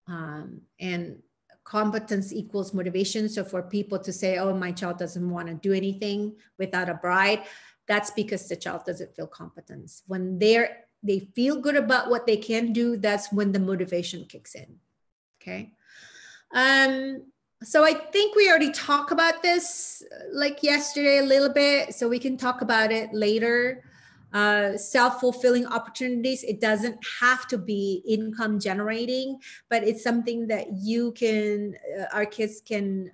And competence equals motivation. So for people to say, oh, my child doesn't want to do anything without a bride, that's because the child doesn't feel competence. When they feel good about what they can do, that's when the motivation kicks in. Okay. So I think we already talked about this like yesterday a little bit, so we can talk about it later. Self-fulfilling opportunities, it doesn't have to be income generating, but it's something that you can, our kids can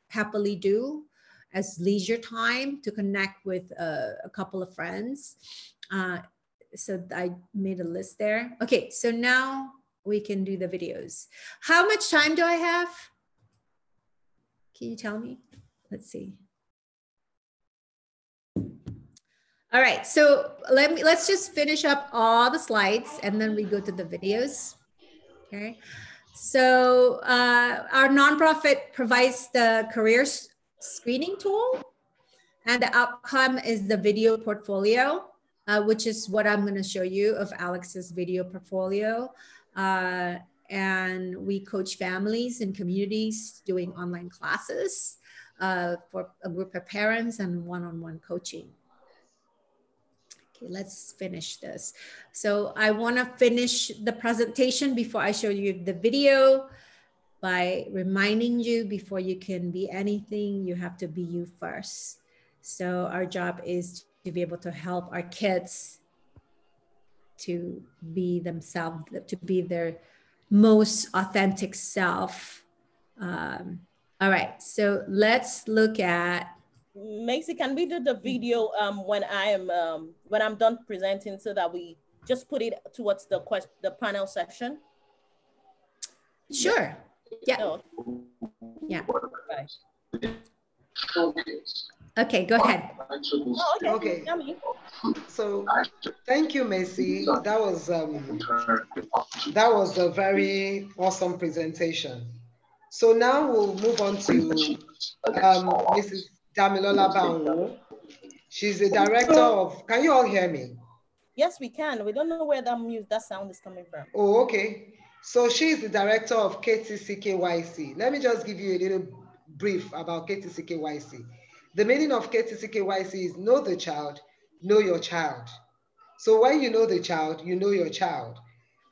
happily do as leisure time to connect with a couple of friends. So I made a list there. Okay, so now we can do the videos. How much time do I have? Can you tell me? Let's see. All right, so let's just finish up all the slides and then we go to the videos. Okay, so our nonprofit provides the careers screening tool, and the outcome is the video portfolio, which is what I'm going to show you of Alex's video portfolio. And we coach families and communities doing online classes for a group of parents and one-on-one coaching. Okay, let's finish this. So I want to finish the presentation before I show you the video by reminding you, before you can be anything, you have to be you first. So our job is to be able to help our kids to be themselves, to be their most authentic self. All right, so let's look at. Maisie, can we do the video when I'm done presenting, so that we just put it towards the panel session? Sure. Yeah. No. Yeah. Right. Okay, go ahead. Oh, okay. Okay. So thank you, Maisie. That was a very awesome presentation. So now we'll move on to Mrs. Damilola Banwo. She's the director of, can you all hear me? Yes, we can. We don't know where that sound is coming from. Oh, okay. So she's the director of KTC KYC. Let me just give you a little brief about KTC KYC. The meaning of KTC KYC is know the child, know your child. So when you know the child, you know your child.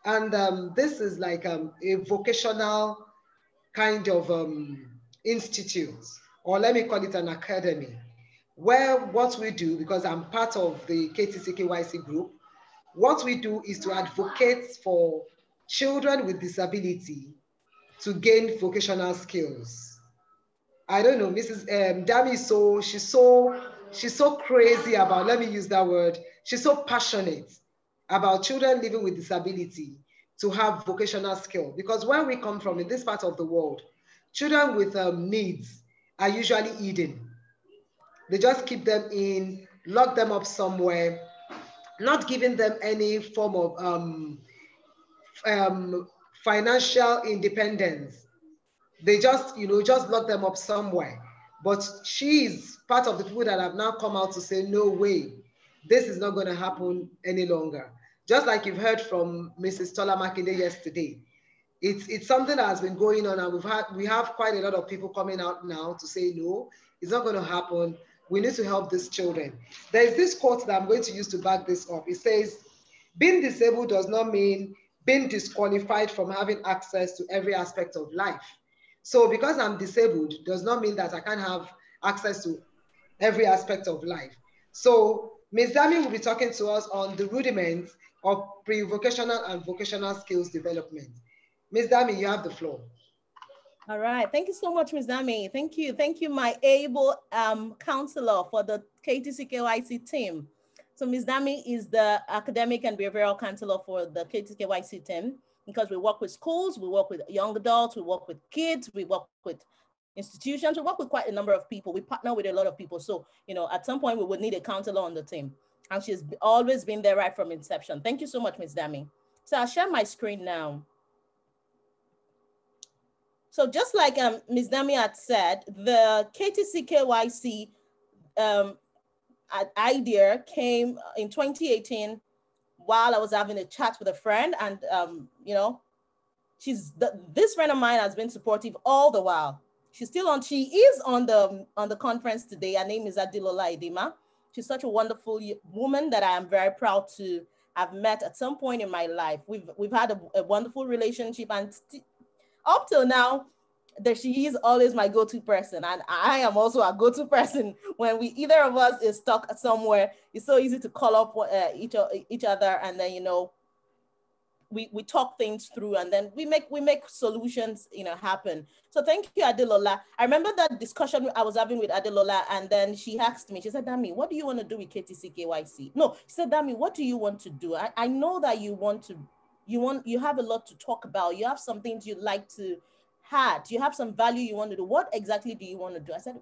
And this is like a vocational kind of institute, or let me call it an academy, where what we do, because I'm part of the KTC KYC group, what we do is to advocate for children with disability to gain vocational skills. I don't know, Mrs. Dami, she's so crazy about, let me use that word, she's so passionate about children living with disability to have vocational skill. Because where we come from in this part of the world, children with needs are usually hidden. They just keep them in, lock them up somewhere, not giving them any form of financial independence. They just, just lock them up somewhere. But she's part of the people that have now come out to say, no way, this is not going to happen any longer. Just like you've heard from Mrs. Tola Makinde yesterday. It's something that has been going on, and we have quite a lot of people coming out now to say, no, it's not going to happen. We need to help these children. There is this quote that I'm going to use to back this up. It says, being disabled does not mean being disqualified from having access to every aspect of life. So because I'm disabled does not mean that I can't have access to every aspect of life. So Ms. Dami will be talking to us on the rudiments of pre-vocational and vocational skills development. Ms. Dami, you have the floor. All right. Thank you so much, Ms. Dami. Thank you. Thank you, my able counselor for the KTC KYC team. So Ms. Dami is the academic and behavioral counselor for the KTC KYC team, because we work with schools, we work with young adults, we work with kids, we work with institutions, we work with quite a number of people. We partner with a lot of people. So, you know, at some point we would need a counselor on the team. And she's always been there right from inception. Thank you so much, Ms. Dami. So I'll share my screen now. So just like Ms. Dami had said, the KTC KYC idea came in 2018 while I was having a chat with a friend, and you know, this friend of mine has been supportive all the while. She is on the conference today. Her name is Adilola Edima. She's such a wonderful woman that I am very proud to have met at some point in my life. We've had a wonderful relationship, and up till now, that she is always my go-to person, and I am also a go-to person. When either of us is stuck somewhere, it's so easy to call up each other, and then, you know, we talk things through, and then we make solutions, you know, happen. So thank you, Adilola. I remember that discussion I was having with Adilola, and then she asked me, she said, Dami, what do you want to do with KTC KYC? No, she said, Dami, what do you want to do? I know that you have a lot to talk about. You have some things you'd like to have. You have some value you want to do. What exactly do you want to do? I said,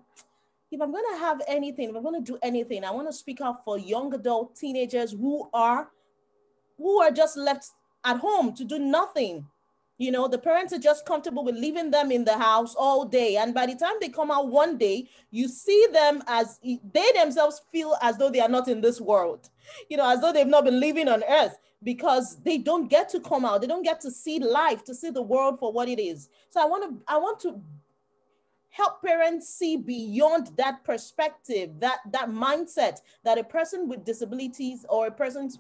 if I'm going to have anything, if I'm going to do anything, I want to speak out for young adult teenagers who are just left at home to do nothing. You know, the parents are just comfortable with leaving them in the house all day. And by the time they come out one day, you see them as they themselves feel as though they are not in this world, you know, as though they've not been living on earth, because they don't get to come out. They don't get to see life, to see the world for what it is. So I want to help parents see beyond that perspective, that mindset that a person with disabilities or a person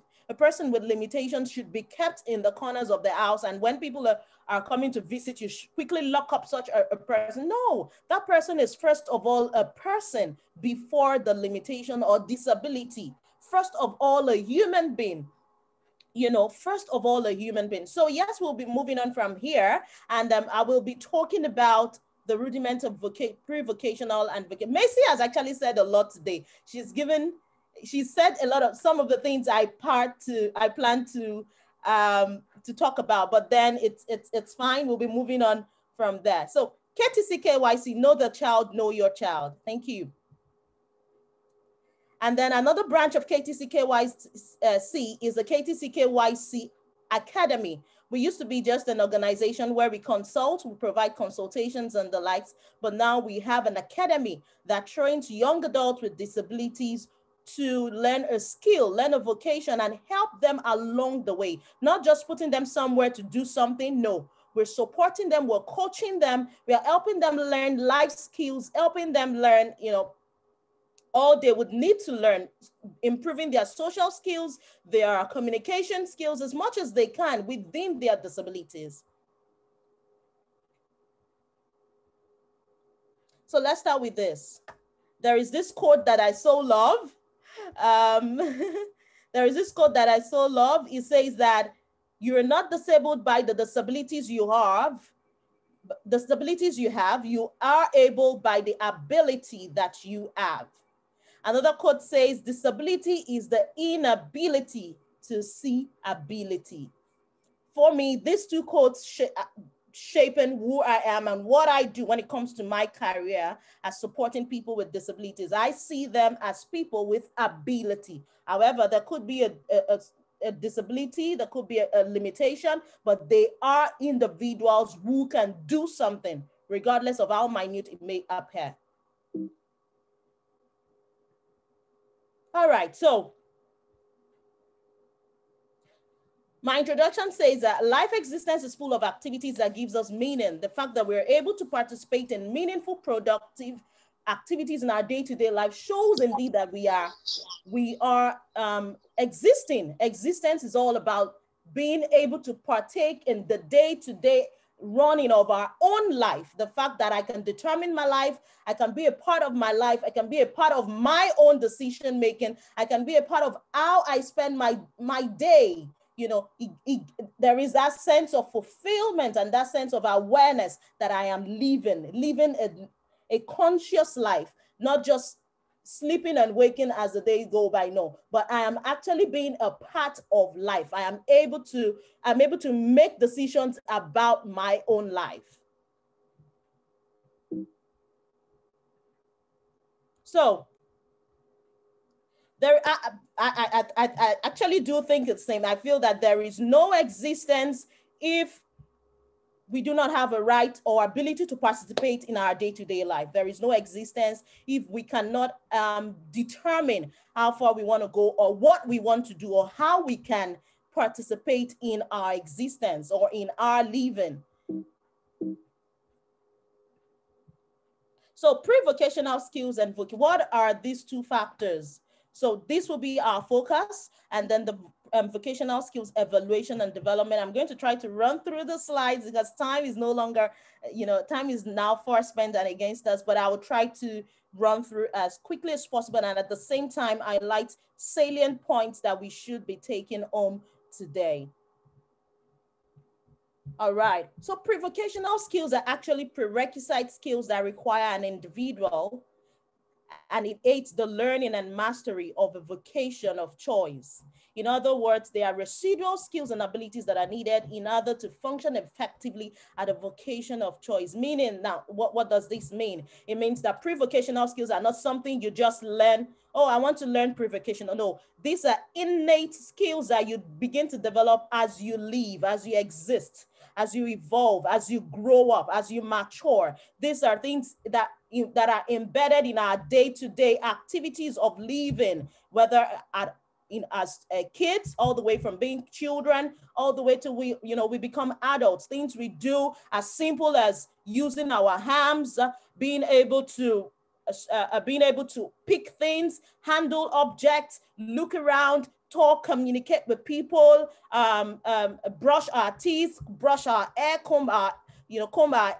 with limitations should be kept in the corners of the house. And when people are coming to visit, you should quickly lock up such a person. No, that person is first of all a person before the limitation or disability. First of all, a human being. You know, first of all, a human being. So yes, we'll be moving on from here, and I will be talking about the rudiment of pre-vocational and vocational. Maisie has actually said a lot today. She said a lot of some of the things I plan to talk about, but then it's fine. We'll be moving on from there. So KTC KYC, know the child, know your child. Thank you. And then another branch of KTC KYC is the KTC KYC Academy. We used to be just an organization where we consult, we provide consultations and the likes, but now we have an academy that trains young adults with disabilities to learn a skill, learn a vocation, and help them along the way. Not just putting them somewhere to do something, no. We're supporting them, we're coaching them, we are helping them learn life skills, helping them learn, you know, all they would need to learn, improving their social skills, their communication skills as much as they can within their disabilities. So let's start with this. There is this quote that I so love. There is this quote that I so love. It says that you're not disabled by the disabilities you have. The disabilities you have, you are able by the ability that you have. Another quote says, disability is the inability to see ability. For me, these two quotes shaping who I am and what I do when it comes to my career as supporting people with disabilities. I see them as people with ability. However, there could be a disability, there could be a limitation, but they are individuals who can do something, regardless of how minute it may appear. All right, so my introduction says that life existence is full of activities that gives us meaning. The fact that we're able to participate in meaningful, productive activities in our day-to-day life shows indeed that we are existing. Existence is all about being able to partake in the day-to-day running of our own life. The fact that I can determine my life, I can be a part of my life, I can be a part of my own decision making, I can be a part of how I spend my day. You know, there is that sense of fulfillment and that sense of awareness that I am living a conscious life, not just sleeping and waking as the days go by, no, but I am actually being a part of life. I'm able to make decisions about my own life. So there, I actually do think it's the same. I feel that there is no existence if we do not have a right or ability to participate in our day-to-day life. There is no existence if we cannot determine how far we want to go or what we want to do or how we can participate in our existence or in our living. So pre-vocational skills and what are these two factors? So this will be our focus, and then the vocational skills evaluation and development. I'm going to try to run through the slides because time is no longer, time is now far spent and against us, but I will try to run through as quickly as possible. And at the same time, I highlight salient points that we should be taking home today. All right, so pre-vocational skills are actually prerequisite skills that require an individual, and it aids the learning and mastery of a vocation of choice. In other words, they are residual skills and abilities that are needed in order to function effectively at a vocation of choice. Meaning, now, what does this mean? It means that pre-vocational skills are not something you just learn. Oh, I want to learn pre-vocational. No, these are innate skills that you begin to develop as you live, as you exist, as you evolve, as you grow up, as you mature. These are things that are embedded in our day-to-day activities of living, whether as kids, all the way from being children, all the way to we become adults. Things we do as simple as using our hands, being able to pick things, handle objects, look around, talk, communicate with people, brush our teeth, brush our hair, comb our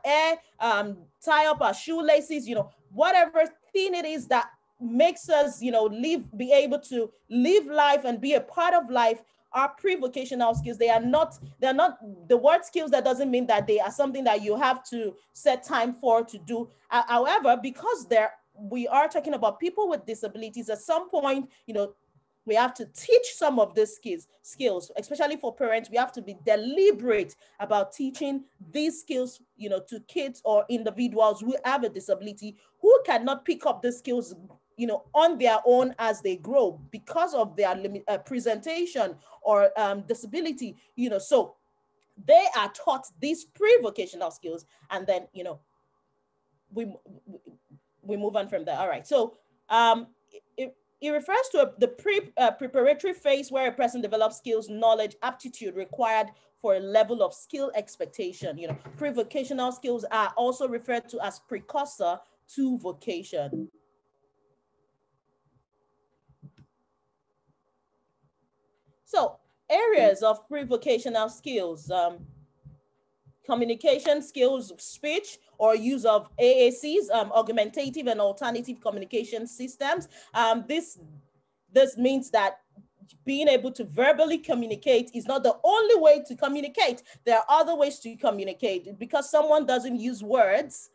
hair, tie up our shoelaces, whatever thing it is that makes us, be able to live life and be a part of life. Are pre-vocational skills. They're not the word skills. That doesn't mean that they are something that you have to set time for to do. However, because we are talking about people with disabilities, at some point, we have to teach some of these skills, especially for parents. We have to be deliberate about teaching these skills, to kids or individuals who have a disability, who cannot pick up the skills, on their own as they grow because of their presentation or disability, so they are taught these pre-vocational skills, and then, we move on from there. All right, so it refers to the preparatory phase where a person develops skills, knowledge, aptitude required for a level of skill expectation. Pre-vocational skills are also referred to as precursor to vocation. So areas of pre-vocational skills, communication skills, speech or use of AACs, augmentative and alternative communication systems. This means that being able to verbally communicate is not the only way to communicate. There are other ways to communicate. Because someone doesn't use words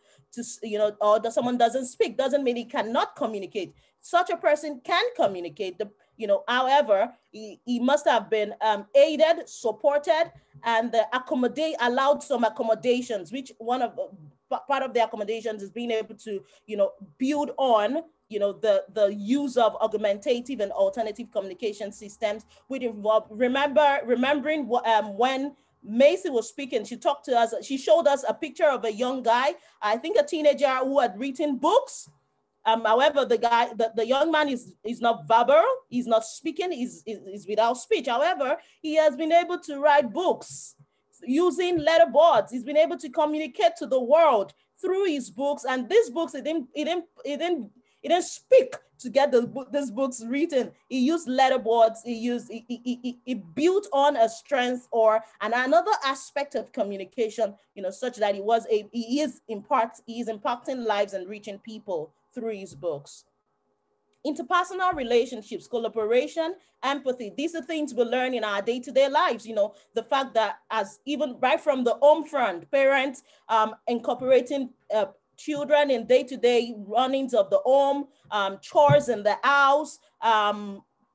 or someone doesn't speak, doesn't mean he cannot communicate. Such a person can communicate. However, he must have been aided, supported, and allowed some accommodations, which part of the accommodations is being able to, build on, the use of augmentative and alternative communication systems, which involve remembering when Maisie was speaking, she talked to us, she showed us a picture of a young guy, I think a teenager who had written books, However, the young man is not verbal, he's not speaking, he's without speech. However, he has been able to write books using letterboards. He's been able to communicate to the world through his books, and these books, it didn't speak to get these books written. He used letterboards. He built on a strength or another aspect of communication, such that he is impacting lives and reaching people through his books. Interpersonal relationships, collaboration, empathy, these are things we learn in our day-to-day lives. The fact that as even right from the home front, parents incorporating children in day-to-day runnings of the home, chores in the house,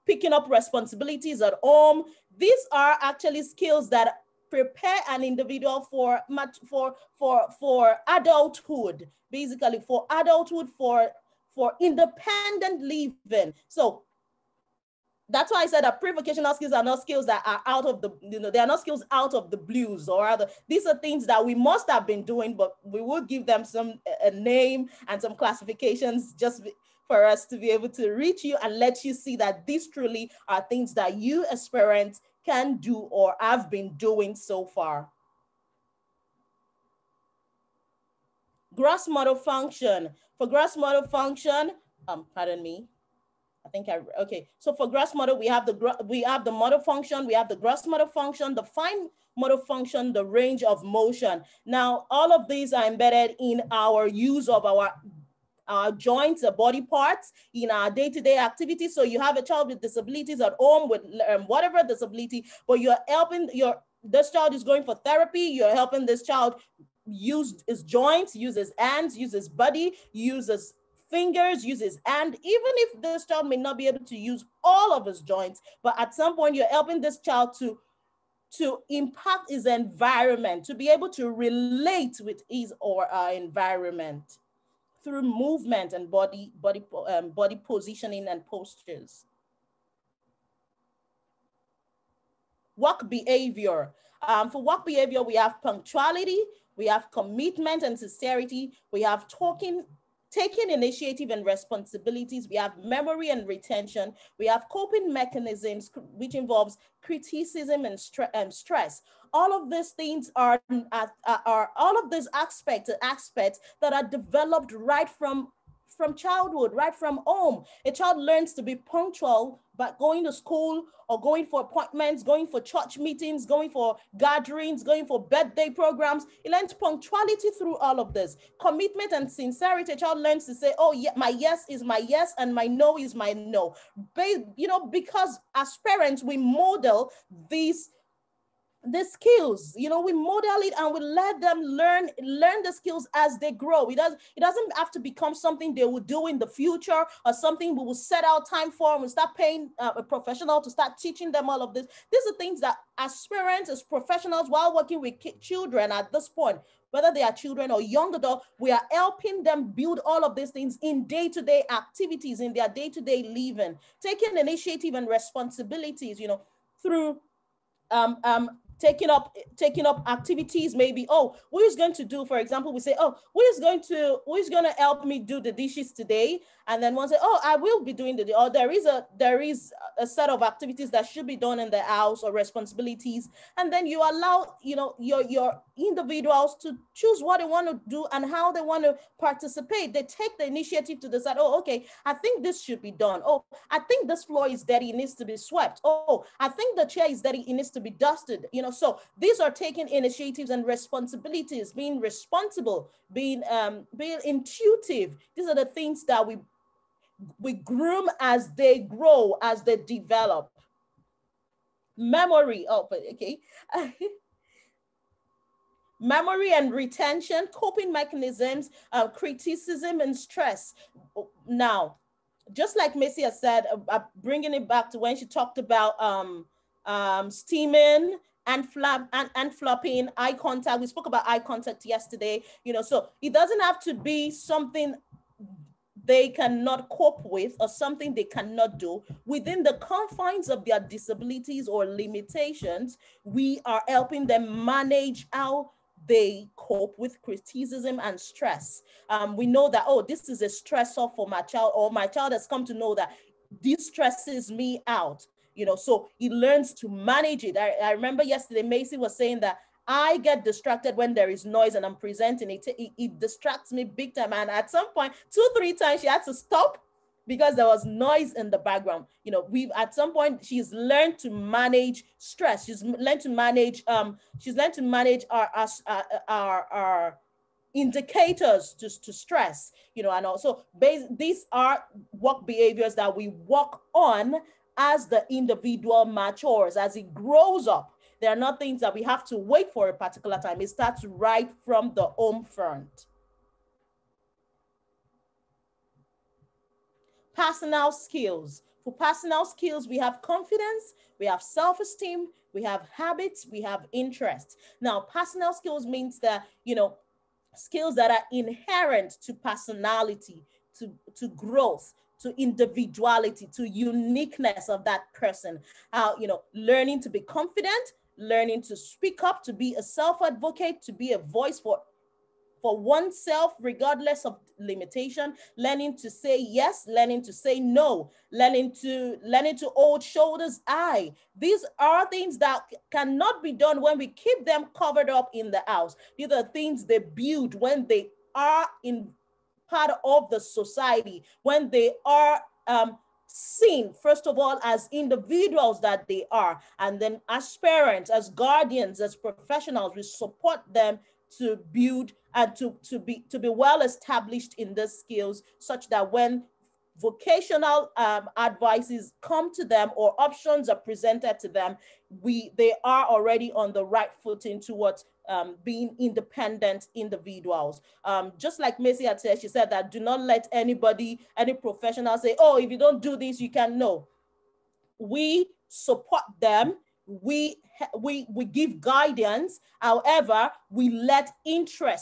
picking up responsibilities at home. These are actually skills that prepare an individual for adulthood, basically for adulthood, for independent living. So that's why I said that pre-vocational skills are not skills that are out of the, they are not skills out of the blues or other. These are things that we must have been doing, but we will give them a name and some classifications just for us to be able to reach you and let you see that these truly are things that you as parents can do or have been doing so far. Gross motor function. For gross motor function, pardon me. So for gross motor, we have the motor function, we have the gross motor function, the fine motor function, the range of motion. Now, all of these are embedded in our use of our joints, body parts in our day-to-day activities. So you have a child with disabilities at home with whatever disability, but you're helping this child is going for therapy, you're helping this child use his joints, use his hands, use his body, use his fingers, use his hand. Even if this child may not be able to use all of his joints, but at some point you're helping this child to impact his environment, to be able to relate with his or her environment through movement and body positioning and postures. Work behavior. For work behavior, we have punctuality, we have commitment and sincerity, we have taking initiative and responsibilities, we have memory and retention, we have coping mechanisms, which involves criticism and stress. All of these things are all of these aspects that are developed right from childhood, right from home. A child learns to be punctual by going to school or going for appointments, going for church meetings, going for gatherings, going for birthday programs. He learns punctuality through all of this. Commitment and sincerity. A child learns to say, oh, yeah, my yes is my yes and my no is my no. Because as parents, we model these skills, we model it and we let them learn the skills as they grow. It doesn't have to become something they will do in the future or something we will set out time for and we start paying a professional to start teaching them all of this. These are things that as parents, as professionals, while working with children at this point, whether they are children or young adults, we are helping them build all of these things in day-to-day activities, in their day-to-day living, taking initiative and responsibilities, through taking up activities. Maybe, oh, who is going to do, for example, we say, oh, who is going to help me do the dishes today? And then one say, oh, I will be doing or there is a set of activities that should be done in the house or responsibilities. And then you allow, your individuals to choose what they want to do and how they want to participate. They take the initiative to decide, oh, okay, I think this should be done. Oh, I think this floor is dirty, it needs to be swept. Oh, I think the chair is dirty, it needs to be dusted. So these are taking initiatives and responsibilities, being responsible, being intuitive. These are the things that we groom as they grow, as they develop. Memory, okay. Memory and retention, coping mechanisms, criticism and stress. Now, just like Maisie has said, bringing it back to when she talked about steaming and flopping, eye contact. We spoke about eye contact yesterday, so it doesn't have to be something they cannot cope with or something they cannot do. Within the confines of their disabilities or limitations, we are helping them manage how they cope with criticism and stress. We know that, oh, this is a stressor for my child, or my child has come to know that this stresses me out, so he learns to manage it. I remember yesterday, Maisie was saying that I get distracted when there is noise and I'm presenting it. It distracts me big time. And at some point, 2-3 times, she had to stop because there was noise in the background. At some point, she's learned to manage stress. She's learned to manage our indicators to stress, and also these are work behaviors that we work on as the individual matures, as it grows up. They are not things that we have to wait for a particular time. It starts right from the home front. Personal skills. For personal skills, we have confidence, we have self-esteem, we have habits, we have interests. Now, personal skills means that, skills that are inherent to personality, to growth, to individuality, to uniqueness of that person. Learning to be confident, learning to speak up, to be a self-advocate, to be a voice for oneself, regardless of limitation, learning to say yes, learning to say no, learning to hold shoulders high. These are things that cannot be done when we keep them covered up in the house. These are things they build when they are in part of the society, when they are seen, first of all, as individuals that they are, and then as parents, as guardians, as professionals, we support them to build and to be well established in these skills, such that when vocational advices come to them or options are presented to them, they are already on the right footing towards being independent individuals. Just like Maisie had said, she said that do not let any professional say, oh, if you don't do this, you can. No. We support them. We give guidance. However, we let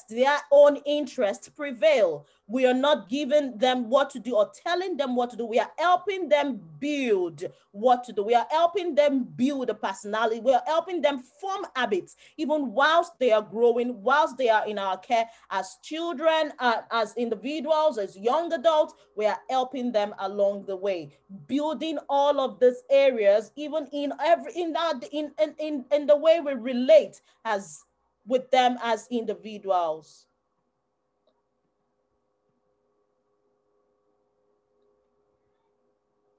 their own interest prevail. We are not giving them what to do or telling them what to do. We are helping them build what to do. We are helping them build a personality. We are helping them form habits, even whilst they are growing, whilst they are in our care as children, as individuals, as young adults. We are helping them along the way, building all of these areas, even in the way we relate with them as individuals.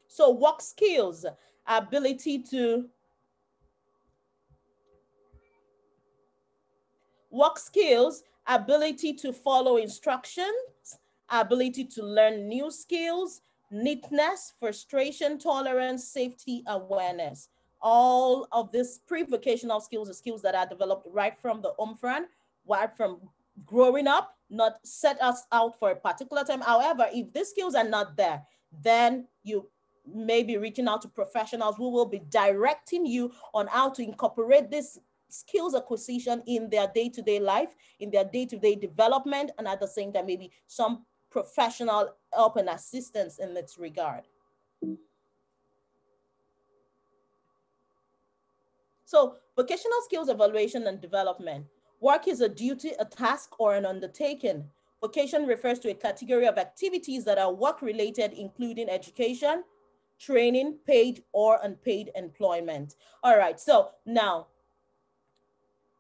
So work skills, ability to follow instructions, ability to learn new skills, neatness, frustration tolerance, safety awareness. All of these pre-vocational skills are skills that are developed right from the home front, right from growing up, not set us out for a particular time. However, if these skills are not there, then you may be reaching out to professionals who will be directing you on how to incorporate this skills acquisition in their day-to-day life, in their day-to-day development, and at the same time, maybe some professional help and assistance in this regard. So vocational skills evaluation and development. Work is a duty, a task, or an undertaking. Vocation refers to a category of activities that are work-related, including education, training, paid or unpaid employment. All right, so now,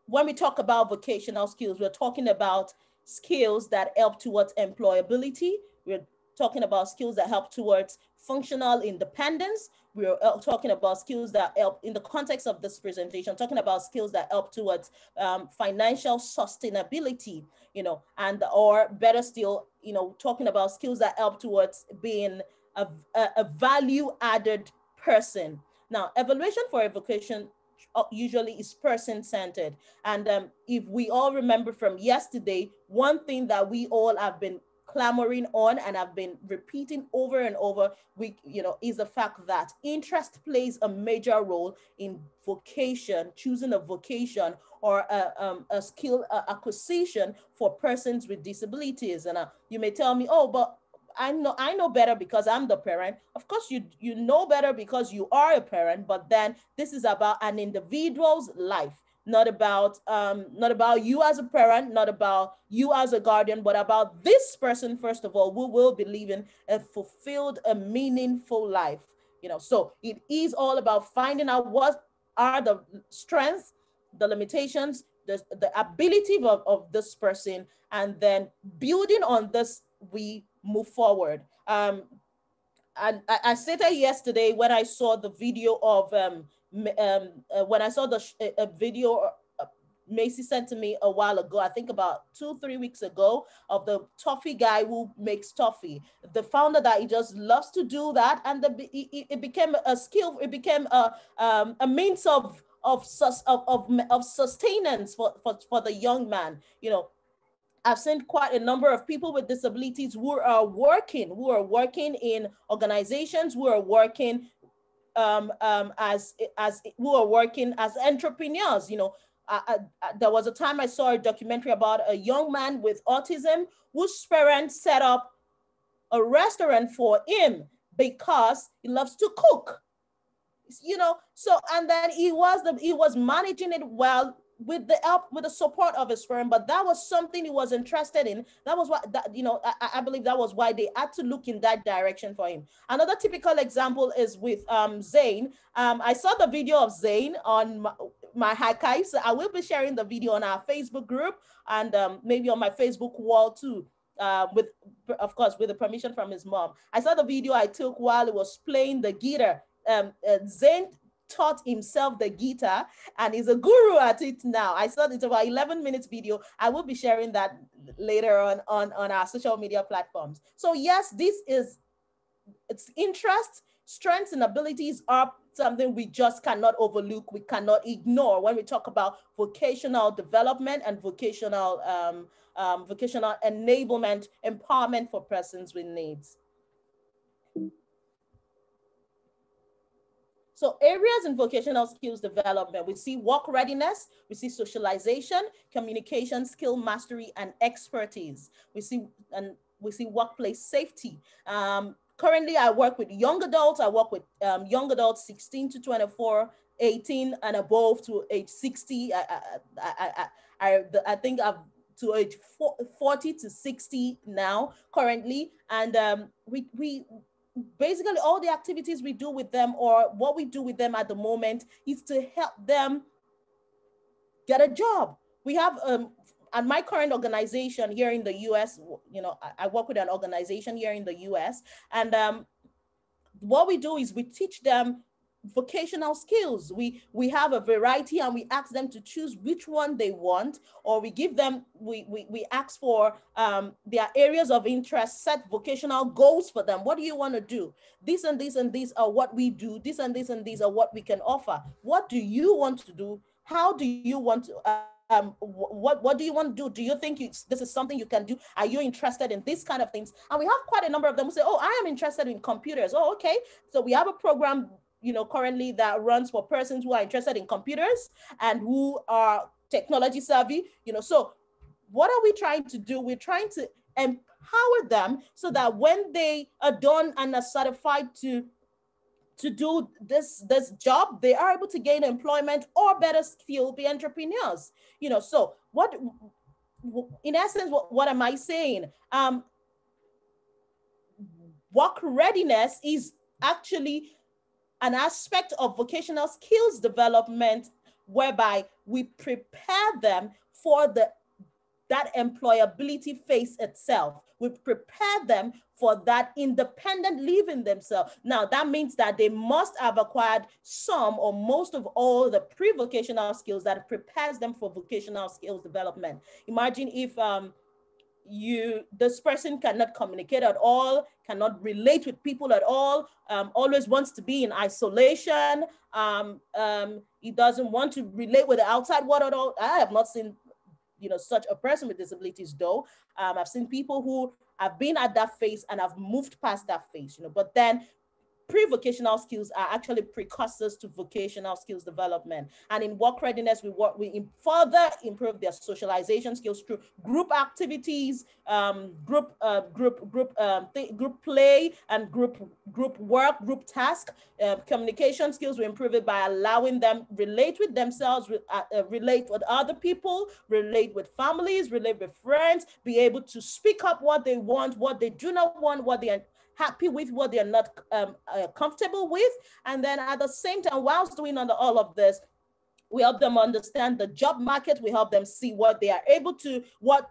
when we talk about vocational skills, we're talking about skills that help towards employability. We're talking about skills that help towards functional independence. We're talking about skills that help, in the context of this presentation, talking about skills that help towards financial sustainability, or better still, talking about skills that help towards being a value-added person. Now, evaluation for a vocation usually is person-centered. And if we all remember from yesterday, one thing that we all have been clamoring on and have been repeating over and over, is the fact that interest plays a major role in vocation, choosing a vocation or a skill acquisition for persons with disabilities. And you may tell me, oh, but I know better because I'm the parent. Of course, you know better because you are a parent, but then this is about an individual's life. not about you as a parent, not about you as a guardian, but about this person, first of all, who will be living a fulfilled, a meaningful life. So it is all about finding out what are the strengths, the limitations, the ability of this person, and then building on this, we move forward. And I stated yesterday when I saw the video of when I saw a video Maisie sent to me a while ago, I think about 2-3 weeks ago, of the toffee guy who makes toffee. The founder that he just loves to do that, and it became a skill. It became a means of sustenance for the young man. I've seen quite a number of people with disabilities who are working in organizations, who are working as entrepreneurs. There was a time I saw a documentary about a young man with autism whose parents set up a restaurant for him because he loves to cook. So, and then he was managing it well with the support of his firm, but that was something he was interested in. That was I believe that was why they had to look in that direction for him. Another typical example is with Zane. I saw the video of Zane on my archive, so I will be sharing the video on our Facebook group and maybe on my Facebook wall too. Of course, with the permission from his mom. I saw the video I took while he was playing the guitar. Zane taught himself the guitar and is a guru at it now. I saw it's about 11 minutes video. I will be sharing that later on our social media platforms. So yes, it's interest, strengths, and abilities are something we just cannot overlook. We cannot ignore when we talk about vocational development and vocational enablement, empowerment for persons with needs. So areas in vocational skills development, we see work readiness, we see socialization, communication skill mastery, and expertise. We see workplace safety. Currently, I work with young adults. I work with young adults 16 to 24, 18 and above to age 60. I think I've to age 40 to 60 now currently. And we basically all the activities we do with them, or what we do with them at the moment, is to help them get a job. We have at my current organization here in the US, I work with an organization here in the US, and what we do is we teach them vocational skills. We have a variety, and we ask them to choose which one they want, or we give them, we ask for their areas of interest, set vocational goals for them. What do you want to do? This and this and these are what we do. This and this and these are what we can offer. What do you want to do? How do you want to what do you want to do? Do you think this is something you can do? Are you interested in these kind of things? And we have quite a number of them who say, oh, I am interested in computers. Oh, okay. So we have a program currently that runs for persons who are interested in computers and who are technology savvy, So what are we trying to do? We're trying to empower them so that when they are done and are certified to do this job, they are able to gain employment, or better still, be entrepreneurs. So what, in essence, what am I saying? Work readiness is actually an aspect of vocational skills development whereby we prepare them for that employability phase itself. We prepare them for that independent living themselves. Now, that means that they must have acquired some or most of all the pre-vocational skills that prepares them for vocational skills development. Imagine if this person cannot communicate at all, cannot relate with people at all, always wants to be in isolation. He doesn't want to relate with the outside world at all. I have not seen such a person with disabilities though. I've seen people who have been at that phase and have moved past that phase, but then pre-vocational skills are actually precursors to vocational skills development. And in work readiness, we further improve their socialization skills through group activities, group play, and group work, group task. Communication skills, we improve it by allowing them relate with themselves, relate with other people, relate with families, relate with friends, be able to speak up what they want, what they do not want, what they are happy with, what they're not comfortable with. And then at the same time, whilst doing all of this, we help them understand the job market. We help them see what they are able to, what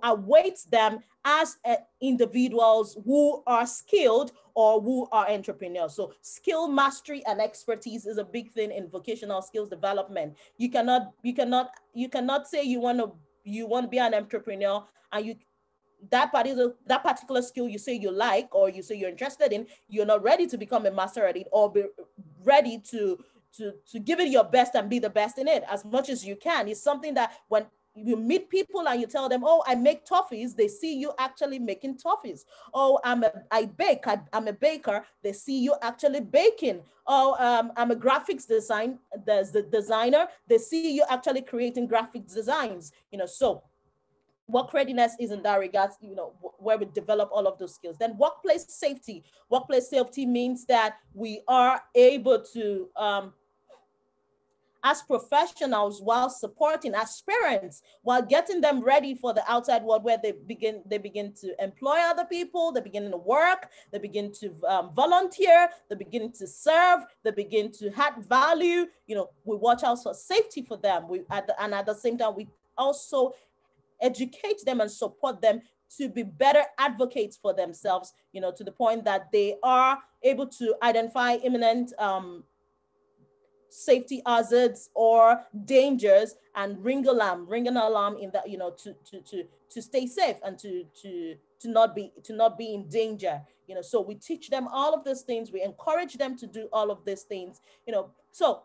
awaits them as individuals who are skilled or who are entrepreneurs. So skill mastery and expertise is a big thing in vocational skills development. You cannot say you want to be an entrepreneur and that particular skill you say you like or you say you're interested in, you're not ready to become a master at it or be ready to give it your best and be the best in it as much as you can. It's something that when you meet people and you tell them, oh, I make toffees, they see you actually making toffees. Oh, I bake, I'm a baker, they see you actually baking. Oh, I'm a graphics designer, they see you actually creating graphics designs, so work readiness is in that regard, where we develop all of those skills. Then workplace safety. Workplace safety means that we are able to, as professionals, while supporting aspirants, while getting them ready for the outside world where they begin to employ other people, they begin to work, they begin to volunteer, they begin to serve, they begin to add value. We watch out for safety for them. And at the same time, we also educate them and support them to be better advocates for themselves, to the point that they are able to identify imminent safety hazards or dangers and ring an alarm in that, to stay safe and to not be in danger. So we teach them all of these things. We encourage them to do all of these things. So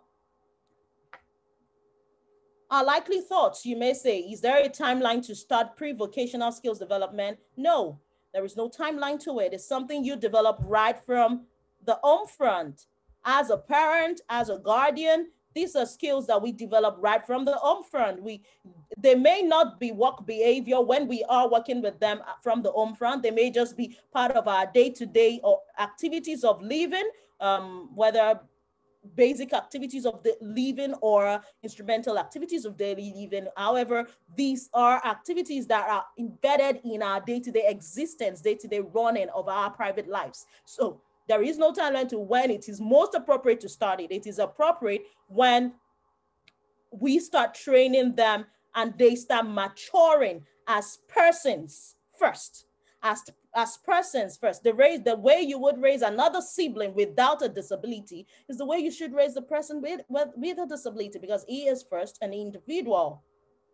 our likely thoughts, you may say, is there a timeline to start pre-vocational skills development? No, there is no timeline to it. It's something you develop right from the home front. As a parent, as a guardian, these are skills that we develop right from the home front. They may not be work behavior when we are working with them from the home front. They may just be part of our day-to-day or activities of living, whether basic activities of the living or instrumental activities of daily living. However, these are activities that are embedded in our day-to-day existence, day-to-day running of our private lives. So there is no timeline to when it is most appropriate to start it. It is appropriate when we start training them and they start maturing as persons first. As persons first. The way you would raise another sibling without a disability is the way you should raise the person with a disability, because he is first an individual.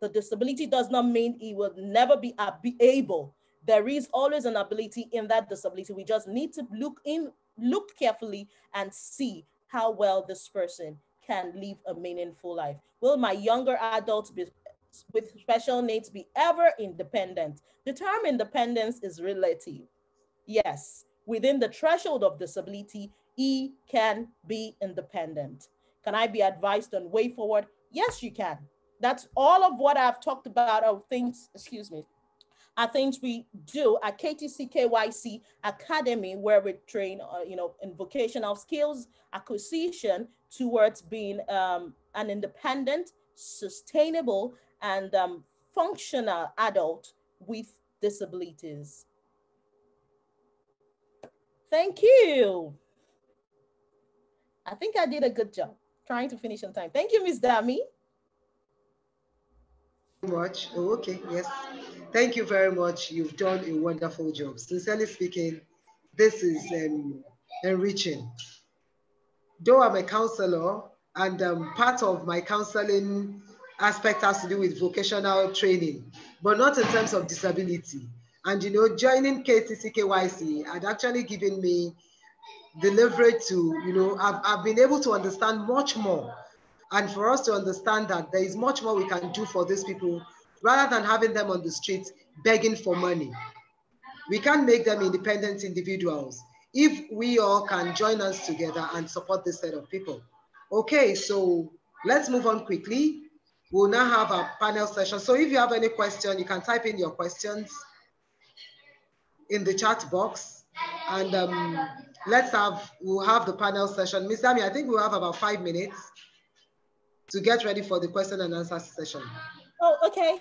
The disability does not mean he will never be able. There is always an ability in that disability. We just need to look carefully and see how well this person can live a meaningful life. Will my younger adults with special needs be ever independent? The term independence is relative. Yes, within the threshold of disability, he can be independent. Can I be advised on way forward? Yes, you can. That's all of what I've talked about are things we do at KTC KYC Academy, where we train, in vocational skills acquisition towards being an independent, sustainable, and functional adult with disabilities. Thank you. I think I did a good job trying to finish on time. Thank you, Ms. Dami. Much. Oh, okay, yes. Thank you very much. You've done a wonderful job. Sincerely speaking, this is enriching. Though I'm a counselor and part of my counseling aspect has to do with vocational training, but not in terms of disability. And joining KTC KYC had actually given me the leverage to, I've been able to understand much more. And for us to understand that there is much more we can do for these people rather than having them on the streets begging for money. We can't make them independent individuals if we all can join us together and support this set of people. Okay, so let's move on quickly. We'll now have a panel session. So if you have any question, you can type in your questions in the chat box, and we'll have the panel session. Ms. Dami, I think we'll have about 5 minutes to get ready for the question and answer session. Oh, okay.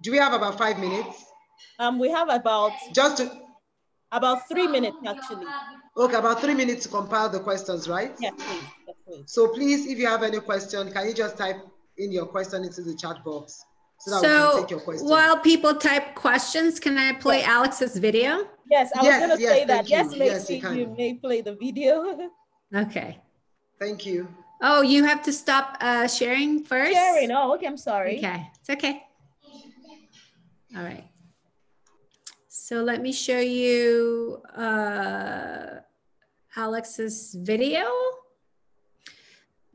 Do we have about 5 minutes? We have about about 3 minutes actually. Okay, about 3 minutes to compile the questions, right? Yes, please. Yes, please. So please, if you have any question, can you just type in your question into the chat box so that we can take your question. While people type questions, can I play Alex's video? Yes, I was going to say that. Yes, Maisie, Maisie, you may play the video. Okay. Thank you. Oh, you have to stop sharing first? Sharing. Oh, okay. I'm sorry. Okay. It's okay. All right. So let me show you Alex's video.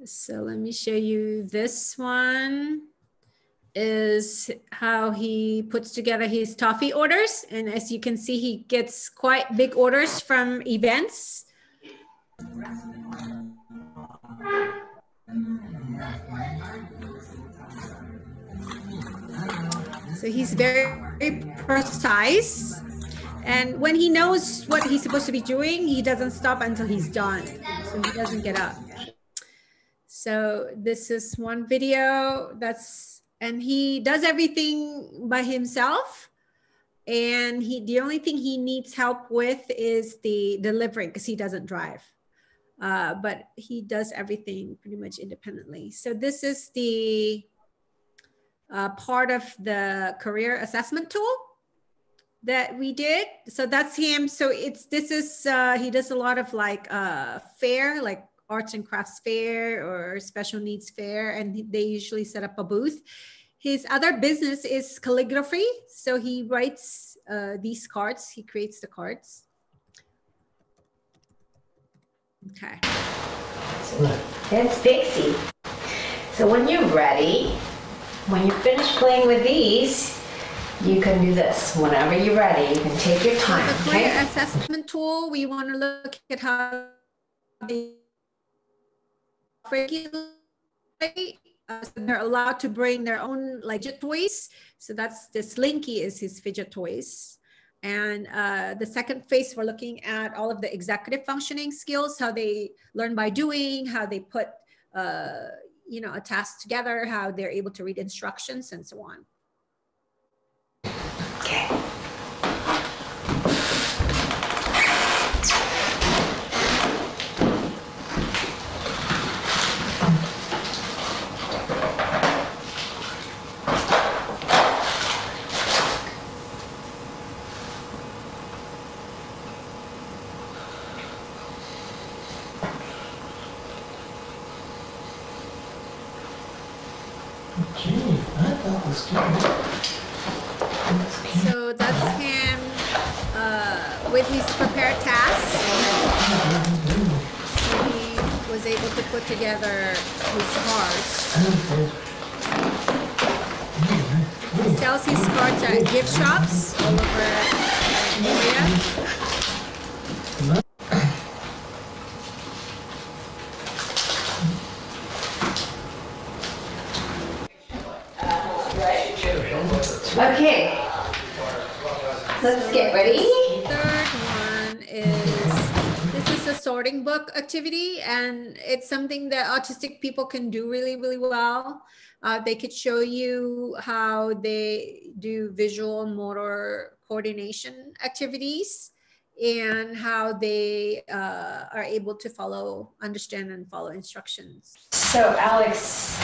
So let me show you this one is how he puts together his toffee orders. And as you can see, he gets quite big orders from events. So he's very precise. And when he knows what he's supposed to be doing, he doesn't stop until he's done. So he doesn't get up. So this is one video and he does everything by himself. And the only thing he needs help with is the delivering because he doesn't drive. But he does everything pretty much independently. So this is the part of the career assessment tool that we did. So that's him. So he does a lot of like fair, like arts and crafts fair or special needs fair. And they usually set up a booth. His other business is calligraphy. So he writes these cards. He creates the cards. Okay. So look, that's Pixie. So when you're ready, when you're finished playing with these, you can do this. Whenever you're ready, you can take your time. So the career assessment tool, we want to look at how they regulate. So they're allowed to bring their own like fidget toys. So that's the Slinky is his fidget toys. And the second phase, we're looking at all of the executive functioning skills, how they learn by doing, how they put a task together, how they're able to read instructions and so on. Okay. So that's him with his prepared tasks. So he was able to put together his cards. He sells his cards at gift shops all over the area. Okay, let's get ready. Third one this is a sorting book activity, and it's something that autistic people can do really, really well. They could show you how they do visual and motor coordination activities and how they are able to understand and follow instructions. So Alex,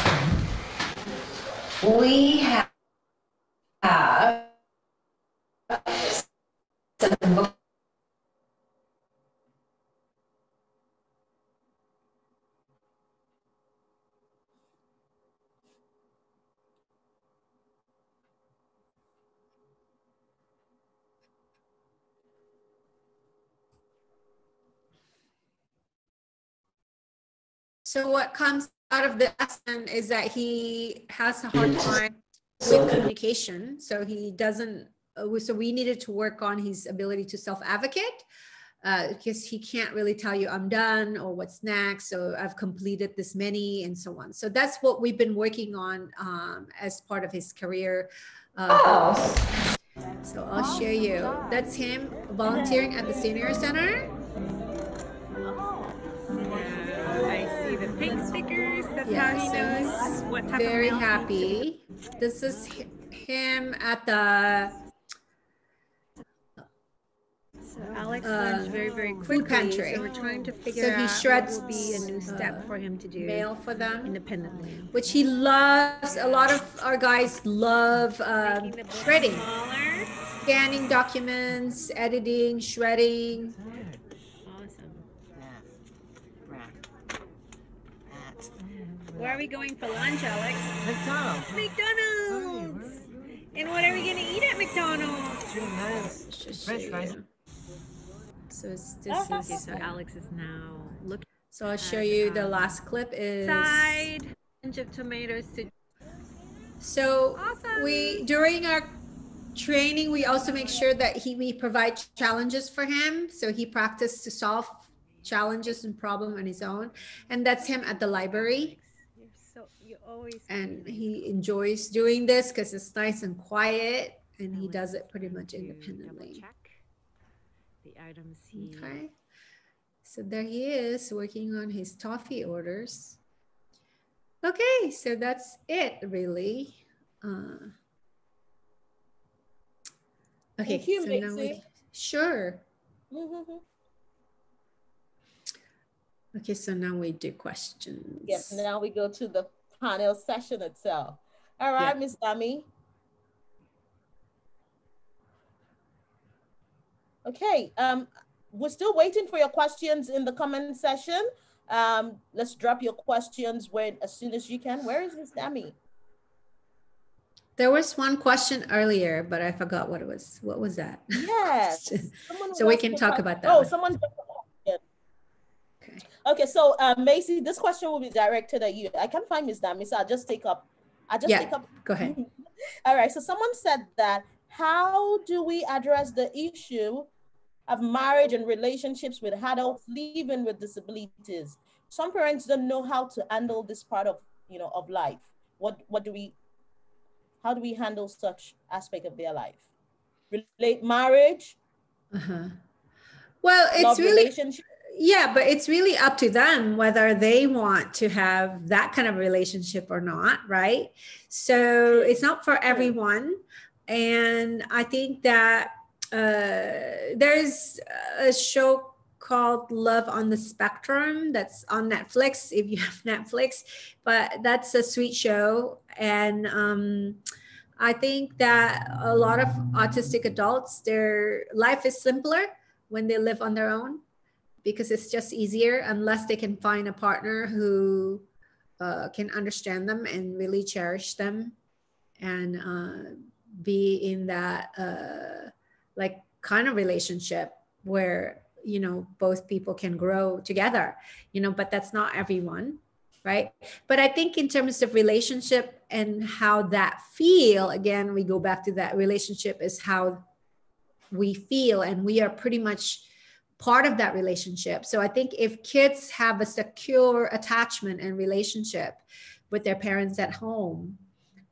we have some books. So what comes out of the lesson is that he has a hard time with communication. So he doesn't so we needed to work on his ability to self-advocate, because he can't really tell you I'm done or what's next. So I've completed this many and so on. So that's what we've been working on as part of his career. So I'll show you. That's him volunteering at the senior center. I see the pink stickers. That's how he knows what type very of happy. This is him at the Alex learns very, very quickly. food pantry. So we're trying to figure out what will be a new step for him to do mail for them independently. Which he loves. A lot of our guys love shredding, scanning documents, editing, shredding. Awesome. Where are we going for lunch, Alex? McDonald's. McDonald's. And what are we going to eat at McDonald's? French fries. So this Okay, so Alex is now looking. So I'll show you the last clip is side of tomatoes. So awesome. We during our training we also make sure that we provide challenges for him, so he practiced to solve challenges and problem on his own, and that's him at the library. And he enjoys doing this because it's nice and quiet, and he does it pretty much independently. The items okay, so there he is working on his toffee orders. Okay, so that's it really. Okay, thank you, so Maisie. now sure. Okay, so now we do questions. Yes, now we go to the panel session itself. All right, Miss Dami. Okay, we're still waiting for your questions in the comment section. Let's drop your questions as soon as you can. Where is Miss Dami? There was one question earlier, but I forgot what it was. What was that? Yes. So we can talk about that. Oh, someone. Okay, so Maisie, this question will be directed at you. I can't find Miss Dami, so I'll just take up. Go ahead. All right, so someone said that, how do we address the issue of marriage and relationships with adults living with disabilities? Some parents don't know how to handle this part of, of life. How do we handle such aspect of their life? Marriage? Well, it's really, yeah, but it's really up to them whether they want to have that kind of relationship or not, right? So it's not for everyone. And I think that there's a show called Love on the Spectrum that's on Netflix, if you have Netflix, but that's a sweet show. And I think that a lot of autistic adults, their life is simpler when they live on their own, because it's just easier, unless they can find a partner who can understand them and really cherish them and be in that like kind of relationship where, both people can grow together, but that's not everyone, right? But I think in terms of relationship and how that feel, again, we go back to that relationship is how we feel, and we are pretty much part of that relationship. So I think if kids have a secure attachment and relationship with their parents at home,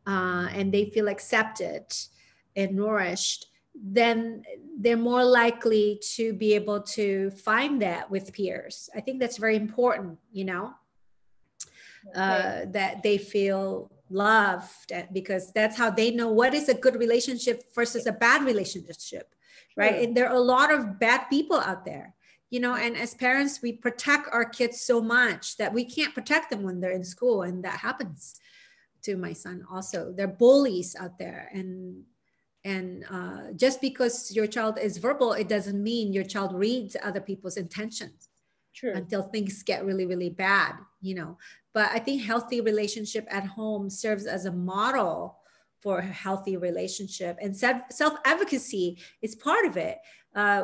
and they feel accepted and nourished, then they're more likely to be able to find that with peers. I think that's very important, that they feel loved, because that's how they know what is a good relationship versus a bad relationship, right? And there are a lot of bad people out there, and as parents, we protect our kids so much that we can't protect them when they're in school. And that happens to my son also. There are bullies out there, and just because your child is verbal, it doesn't mean your child reads other people's intentions. Until things get really, really bad, But I think healthy relationship at home serves as a model for a healthy relationship, and self-advocacy is part of it.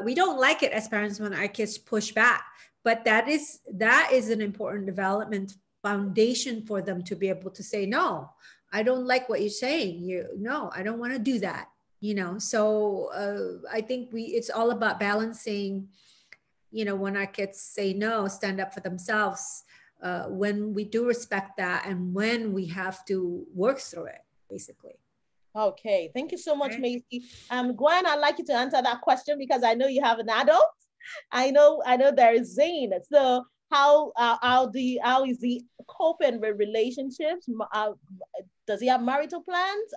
We don't like it as parents when our kids push back, but that is an important development foundation for them to be able to say, no, I don't like what you're saying. No, I don't want to do that. you know. So I think it's all about balancing, you know, when our kids say no, stand up for themselves, when we do respect that, and when we have to work through it, basically. Okay, thank you so much, Okay. Maisie. Gwen, I'd like you to answer that question because I know you have an adult. I know there is Zane. So how is he coping with relationships? Does he have marital plans?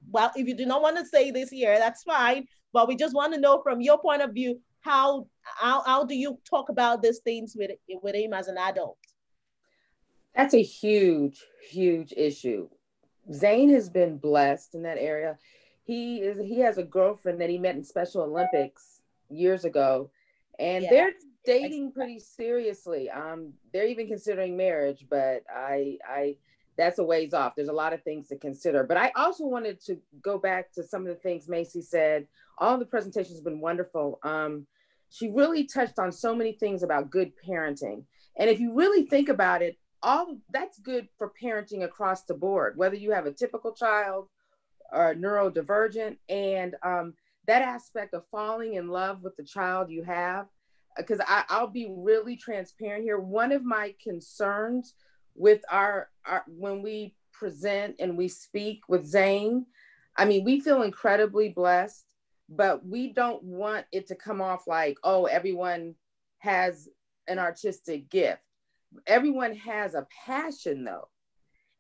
Well, if you do not want to say this here, that's fine. But we just want to know from your point of view, how do you talk about these things with him as an adult? That's a huge, huge issue. Zane has been blessed in that area. He has a girlfriend that he met in Special Olympics years ago, and Yeah. they're dating pretty seriously. They're even considering marriage, but I that's a ways off. There's a lot of things to consider. But I also wanted to go back to some of the things Maisie said. All the presentations have been wonderful. She really touched on so many things about good parenting. And if you really think about it, all that's good for parenting across the board, whether you have a typical child or neurodivergent, and that aspect of falling in love with the child you have. Because I'll be really transparent here. One of my concerns with our when we present and we speak with Zane, I mean, we feel incredibly blessed, but we don't want it to come off like, oh, everyone has an artistic gift. Everyone has a passion, though.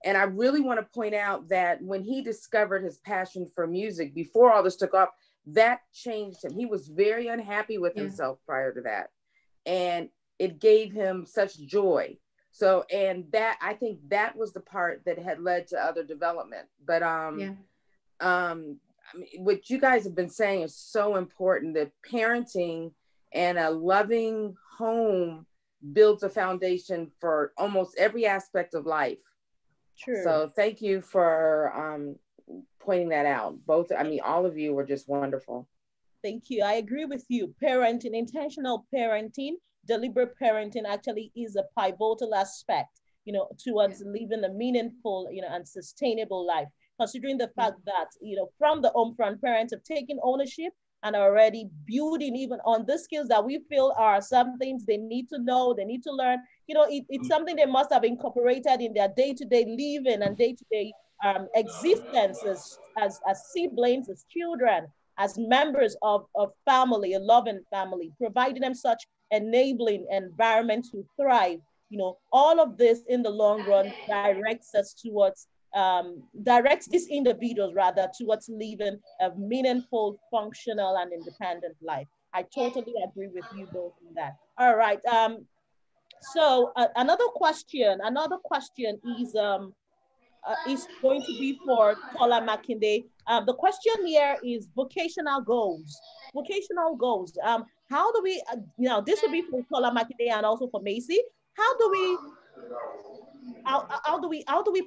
And I really want to point out that when he discovered his passion for music before all this took off, that changed him. He was very unhappy with himself prior to that. And it gave him such joy. So, and that, I think that was the part that had led to other development. But I mean, what you guys have been saying is so important, that parenting and a loving home builds a foundation for almost every aspect of life. True. So thank you for pointing that out. Both, I mean, all of you were just wonderful. Thank you. I agree with you. Parenting, intentional parenting, deliberate parenting actually is a pivotal aspect, you know, towards living a meaningful, you know, and sustainable life. Considering the fact that, you know, from the home front, parents have taken ownership and are already building even on the skills that we feel are some things they need to know, they need to learn. You know, it's something they must have incorporated in their day-to-day living and day-to-day existence as siblings, as children, as members of family, a loving family, providing them such enabling environment to thrive. You know, all of this in the long run directs us towards directs these individuals rather towards living a meaningful, functional, and independent life. I totally agree with you both on that. All right. So another question is going to be for Tola Makinde. The question here is vocational goals. Vocational goals. How do we, you know, this will be for Tola Makinde and also for Maisie. How do we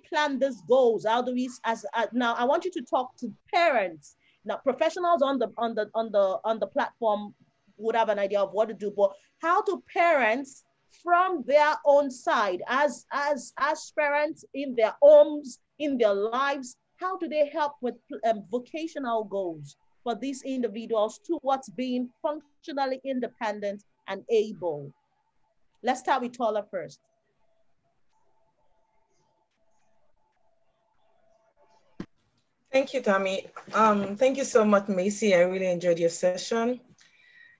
plan these goals? How do we, now I want you to talk to parents. Now professionals on the platform would have an idea of what to do, but how do parents from their own side, as parents in their homes, in their lives, how do they help with vocational goals for these individuals towards being functionally independent and able? Let's start with Tola first. Thank you, Tammy. Thank you so much, Maisie. I really enjoyed your session.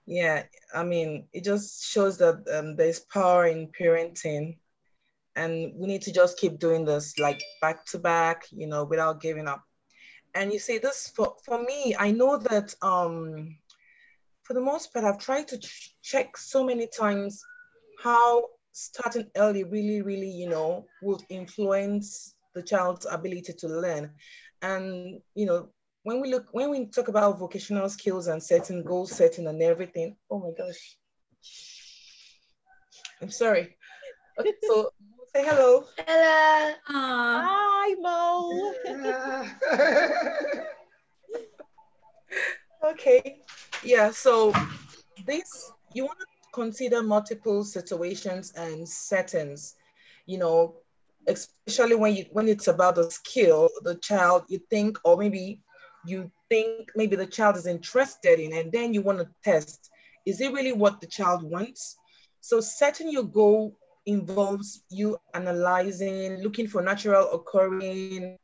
Yeah, I mean, it just shows that there's power in parenting, and we need to just keep doing this like back to back, you know, without giving up. And you see this for me, I know that for the most part, I've tried to check so many times how starting early really, you know, would influence the child's ability to learn. And, you know, when we talk about vocational skills and setting, goal setting and everything, oh my gosh, I'm sorry. Okay, so say hello. Hello. Hi, Mo. Okay, yeah, so this, you want to consider multiple situations and settings, you know, especially when it's about the skill, the child, you think, or maybe you think maybe the child is interested in, and then you want to test, is it really what the child wants? So setting your goal involves you analyzing, looking for natural occurring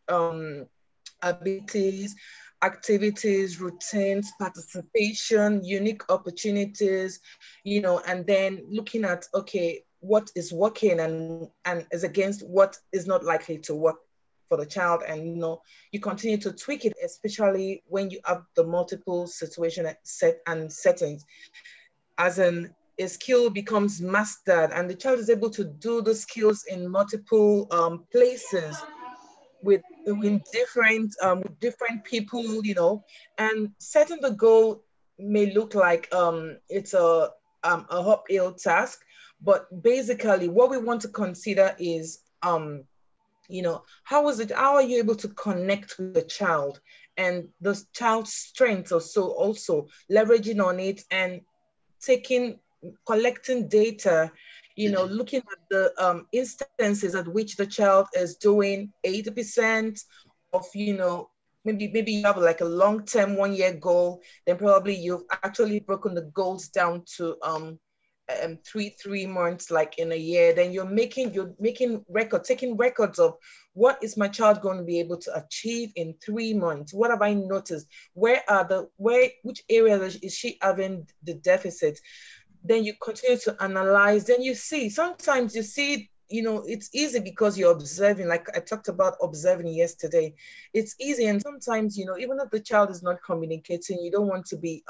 abilities, activities, routines, participation, unique opportunities, you know, and then looking at, okay, what is working and is against what is not likely to work for the child. And, you know, you continue to tweak it, especially when you have the multiple situation settings, as in a skill becomes mastered and the child is able to do the skills in multiple places with different people, you know, and setting the goal may look like it's a uphill task, but basically what we want to consider is you know, how are you able to connect with the child and the child's strengths, also leveraging on it and collecting data, you know, looking at the instances at which the child is doing 80% of, you know, maybe you have like a long-term 1-year goal, then probably you've actually broken the goals down to 3 months, like in a year. Then taking records of what is my child going to be able to achieve in 3 months. What have I noticed? Which area is she having the deficit? Then you continue to analyze. Then sometimes you see, you know, it's easy because you're observing, like I talked about observing yesterday. It's easy. And sometimes, you know, even if the child is not communicating, you don't want to be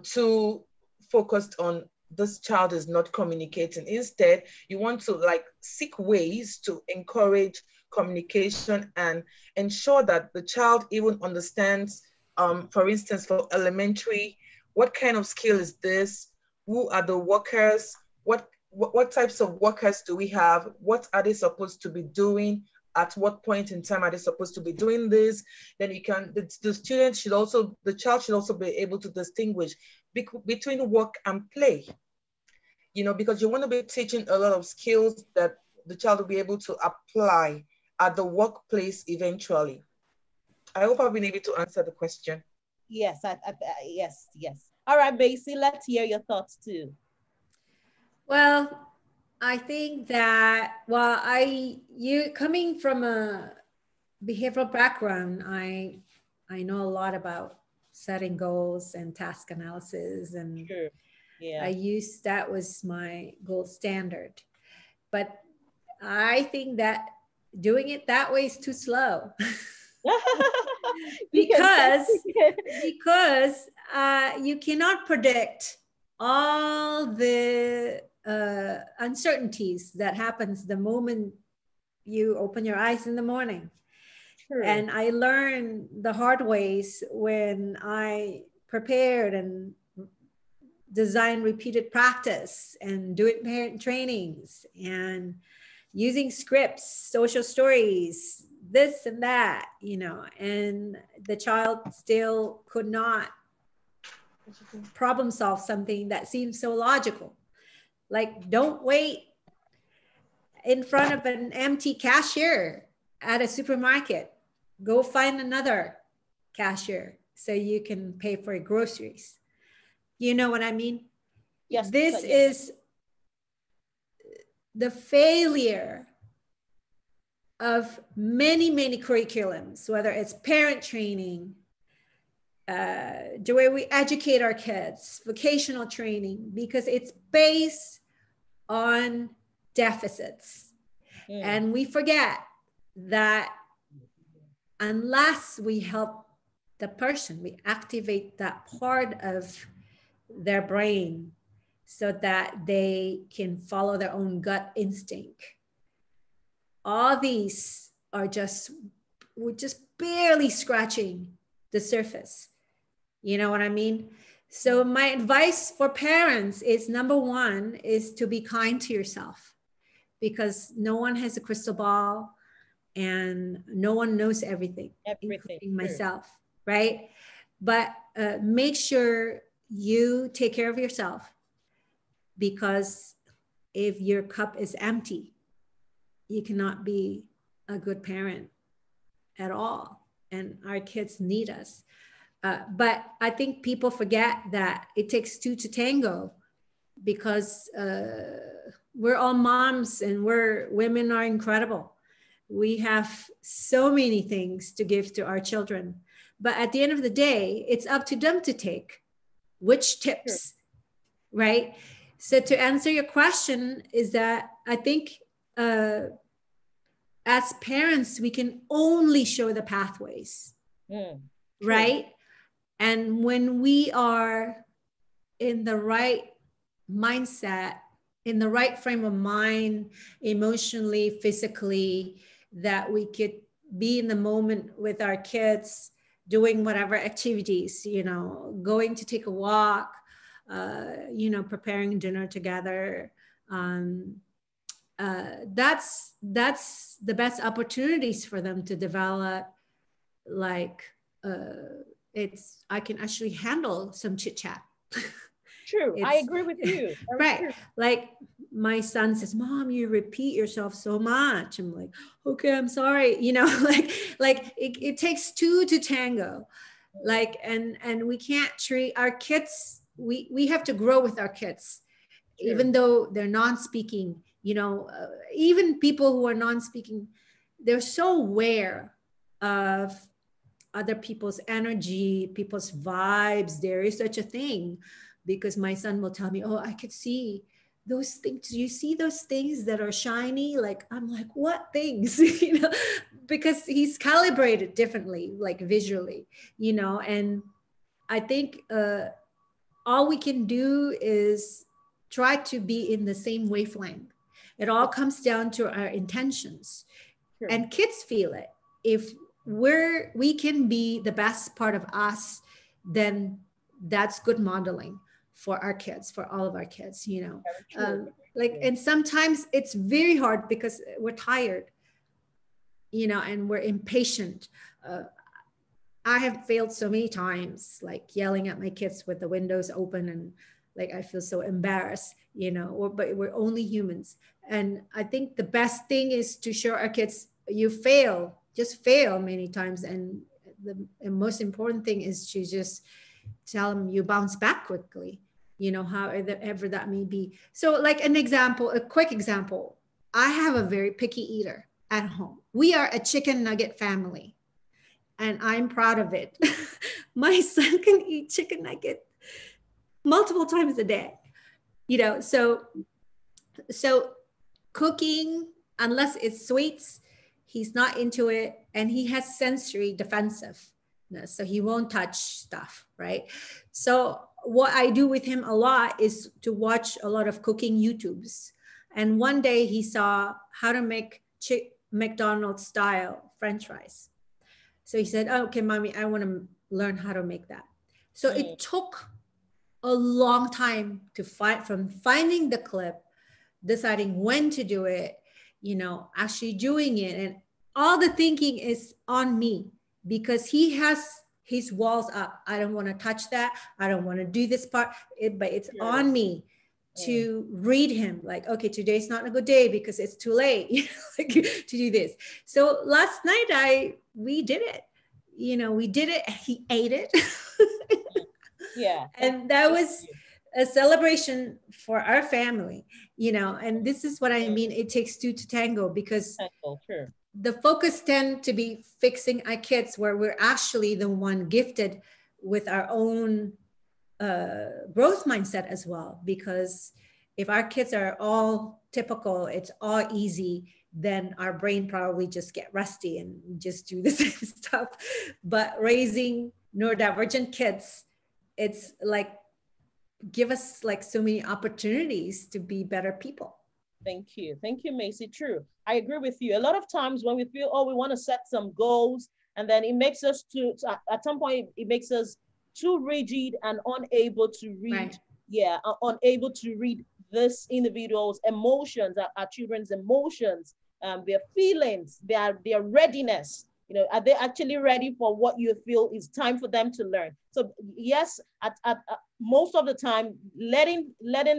too focused on this child is not communicating. Instead, you want to like seek ways to encourage communication and ensure that the child even understands, for instance, for elementary, what kind of skill is this? Who are the workers? What types of workers do we have? What are they supposed to be doing? At what point in time are they supposed to be doing this? Then the child should also be able to distinguish between work and play, you know, because you want to be teaching a lot of skills that the child will be able to apply at the workplace eventually. I hope I've been able to answer the question. Yes, yes. All right, Maisie, let's hear your thoughts too. Well, I think that, you coming from a behavioral background, I know a lot about setting goals and task analysis, and sure. Yeah. that was my gold standard. But I think that doing it that way is too slow. because you cannot predict all the uncertainties that happens the moment you open your eyes in the morning. True. And I learned the hard ways when I prepared and designed repeated practice and doing parent trainings and using scripts, social stories, this and that, you know, and the child still could not problem solve something that seems so logical. Like, don't wait in front of an empty cashier at a supermarket. Go find another cashier so you can pay for your groceries. You know what I mean? Yes. This is the failure of many, many curriculums, whether it's parent training, the way we educate our kids, vocational training, because it's based on deficits. And we forget that unless we help the person, we activate that part of their brain so that they can follow their own gut instinct. All these are we're just barely scratching the surface. You know what I mean? So my advice for parents is, number one, is to be kind to yourself, because no one has a crystal ball and no one knows everything. Including myself, right? But make sure you take care of yourself, because if your cup is empty, you cannot be a good parent at all. and our kids need us. But I think people forget that it takes two to tango, because we're all moms and women are incredible. We have so many things to give to our children. But at the end of the day, it's up to them to take which tips, right? So to answer your question is that I think as parents, we can only show the pathways, right? And when we are in the right mindset, in the right frame of mind, emotionally, physically, that we could be in the moment with our kids, doing whatever activities, you know, going to take a walk, you know, preparing dinner together. That's the best opportunities for them to develop, like, I can actually handle some chit chat. True. I agree with you. Right. True. Like my son says, Mom, you repeat yourself so much. I'm like, okay, I'm sorry. You know, like it takes two to tango. Like, and we can't treat our kids. We have to grow with our kids, even though they're non-speaking, you know, even people who are non-speaking, they're so aware of other people's energy, people's vibes. There is such a thing. Because my son will tell me, oh, I could see those things. You see those things that are shiny? Like, I'm like, what things? You know, because he's calibrated differently, like visually, you know. And I think all we can do is try to be in the same wavelength. It all comes down to our intentions. And kids feel it. If we can be the best part of us, then that's good modeling for our kids, for all of our kids, you know. Like, and sometimes it's very hard because we're tired, you know, and we're impatient. I have failed so many times, like yelling at my kids with the windows open, and like I feel so embarrassed, you know, but we're only humans. And I think the best thing is to show our kids, you fail, just fail many times. And the most important thing is to just tell them you bounce back quickly, you know, however that may be. So like an example, a quick example, I have a very picky eater at home. We are a chicken nugget family, and I'm proud of it. My son can eat chicken nugget multiple times a day, you know. So cooking, unless it's sweets, he's not into it, and he has sensory defensiveness, so he won't touch stuff, right? So what I do with him a lot is to watch a lot of cooking YouTubes. And one day he saw how to make McDonald's style French fries. So he said, oh, okay, Mommy, I want to learn how to make that. So it took a long time to from finding the clip, deciding when to do it, you know, actually doing it. And all the thinking is on me, because he has his walls up. I don't want to touch that. I don't want to do this part, but it's on me to read him. Like, okay, today's not a good day because it's too late to do this. So last night we did it. You know, we did it. He ate it. Yeah. And that was a celebration for our family, you know. And this is what I mean. It takes two to tango, because the focus tend to be fixing our kids, where we're actually the one gifted with our own growth mindset as well. Because if our kids are all typical, it's all easy, then our brain probably just get rusty and just do the same stuff. But raising neurodivergent kids, it's like, give us like so many opportunities to be better people. Thank you, Maisie. True, I agree with you. A lot of times when we feel, oh, we want to set some goals, and then it makes us at some point it makes us too rigid and unable to read. Right. Unable to read this individual's emotions, our children's emotions, their feelings, their readiness. You know, are they actually ready for what you feel is time for them to learn? So yes, at most of the time, letting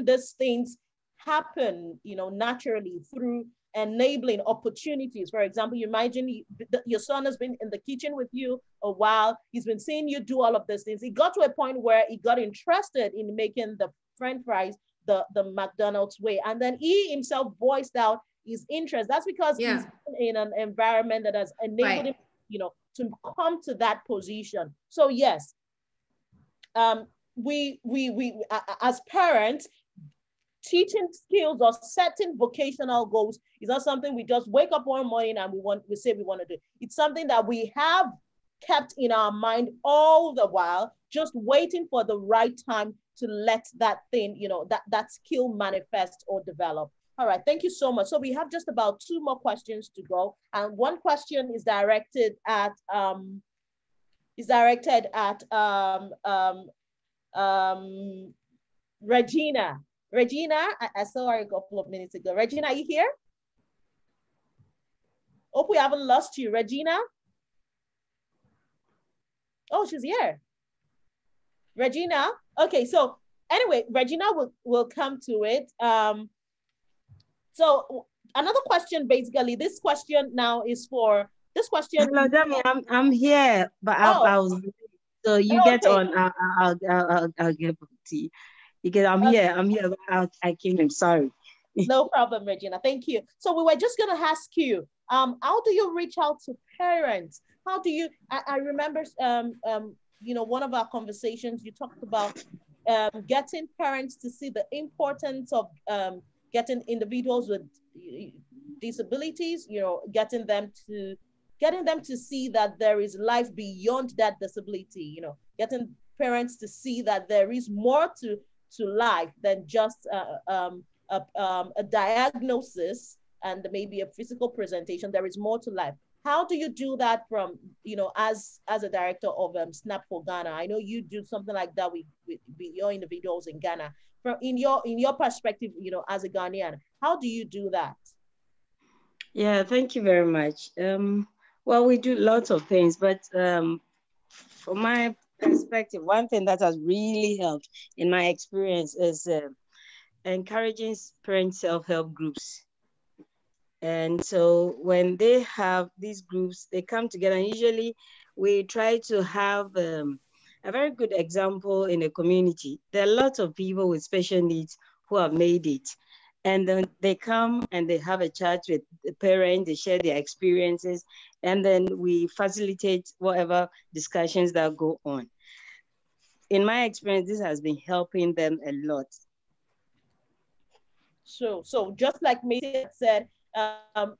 these things happen, you know, naturally through enabling opportunities. For example, you imagine your son has been in the kitchen with you a while. He's been seeing you do all of these things. He got to a point where he got interested in making the French fries the McDonald's way. And then he himself voiced out his interest. That's because he's in an environment that has enabled him, you know, to come to that position. So yes, we as parents, teaching skills or setting vocational goals is not something we just wake up one morning and we say we want to do. It's something that we have kept in our mind all the while, just waiting for the right time to let that thing, you know, that skill manifest or develop. All right, thank you so much. So we have just about 2 more questions to go. And one question is directed at Regina. Regina, I saw her a couple of minutes ago. Regina, are you here? Hope we haven't lost you. Regina? Oh, she's here. Regina? Okay, so anyway, Regina will come to it. So another question, basically, this question now is for, this question. Hello, Dami, I'm here, but I was, so you get on, I'll get to you. Because I'm here, but I came in, sorry. No problem, Regina, thank you. So we were just gonna ask you, how do you reach out to parents? How do you, I remember, you know, one of our conversations, you talked about getting parents to see the importance of getting individuals with disabilities, you know, getting them to see that there is life beyond that disability, you know, getting parents to see that there is more to life than just a diagnosis and maybe a physical presentation. There is more to life. How do you do that from, you know, as a director of SNAP for Ghana? I know you do something like that with your individuals in Ghana. From in your perspective, you know, as a Ghanaian, how do you do that? Yeah, thank you very much. Well, we do lots of things, but from my perspective, one thing that has really helped in my experience is encouraging parent self-help groups. And so when they have these groups, they come together, and usually we try to have a very good example in a community. There are lots of people with special needs who have made it. And then they come and they have a chat with the parents, they share their experiences, and then we facilitate whatever discussions that go on. In my experience, this has been helping them a lot. So just like Maisie said,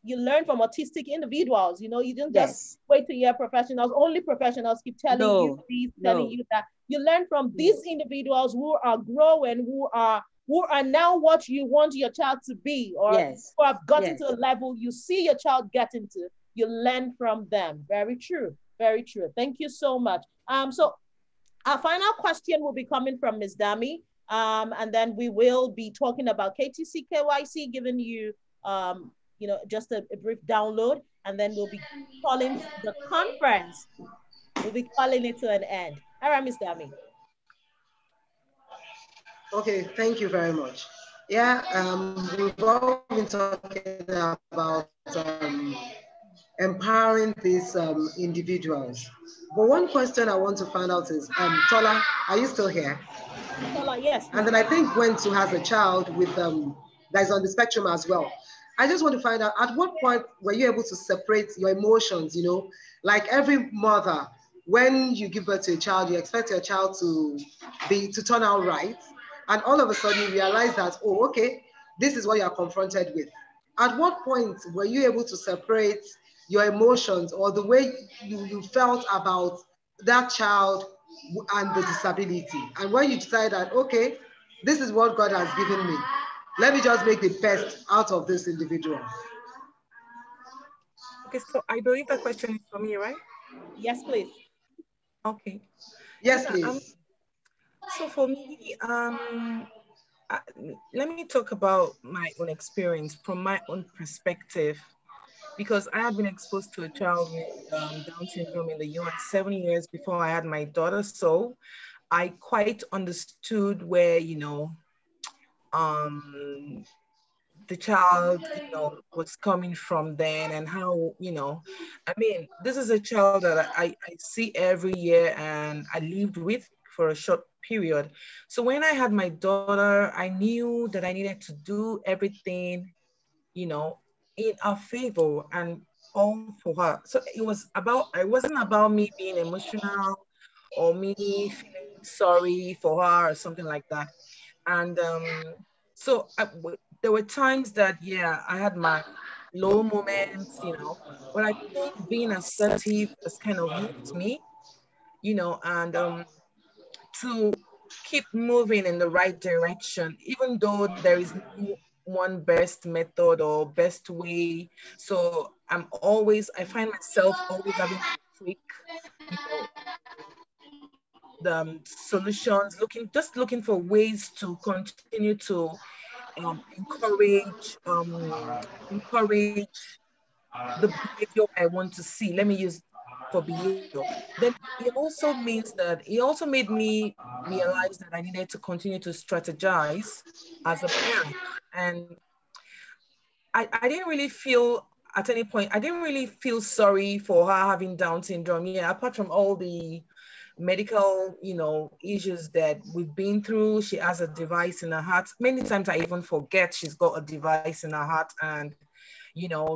you learn from autistic individuals. You know, you don't just wait to hear professionals. Only professionals keep telling you this, telling you that. You learn from these individuals who are growing, who are now what you want your child to be, or who have gotten to a level you see your child getting to. You learn from them. Very true. Very true. Thank you so much. So our final question will be coming from Ms. Dami. And then we will be talking about KTC KYC, giving you, you know, just a brief download, and then we'll be calling the conference. We'll be calling it to an end. All right, Ms. Dami. Okay, thank you very much. Yeah, we've all been talking about empowering these individuals. But one question I want to find out is, Tola, are you still here? Tola, yes. And then I think Gwentu has a child with that is on the spectrum as well. I just want to find out, at what point were you able to separate your emotions? You know, like every mother, when you give birth to a child, you expect your child to turn out right. And all of a sudden you realize that, oh, okay, this is what you are confronted with. At what point were you able to separate your emotions or the way you felt about that child and the disability? And when you decide that, okay, this is what God has given me, let me just make the best out of this individual. Okay, so I believe the question is for me, right? Yes, please. Okay. Yes, please. So for me, let me talk about my own experience from my own perspective, because I had been exposed to a child with Down syndrome in the US 7 years before I had my daughter. So I quite understood where, you know, the child, was coming from then, and how, I mean, this is a child that I see every year and I lived with for a short period. So when I had my daughter, I knew that I needed to do everything, you know, in our favor and all for her. So it wasn't about me being emotional or me feeling sorry for her or something like that. And so there were times that, yeah, I had my low moments, but I think being assertive has kind of helped me, and to keep moving in the right direction, even though there is no one best method or best way. So I find myself always having to tweak, you know, the solutions, just looking for ways to continue to encourage the behavior I want to see. Let me use for behavior. Then it also made me realize that I needed to continue to strategize as a parent. And I didn't really feel at any point, I didn't really feel sorry for her having Down syndrome. Yeah, apart from all the medical, issues that we've been through. She has a device in her heart. Many times I even forget she's got a device in her heart. And,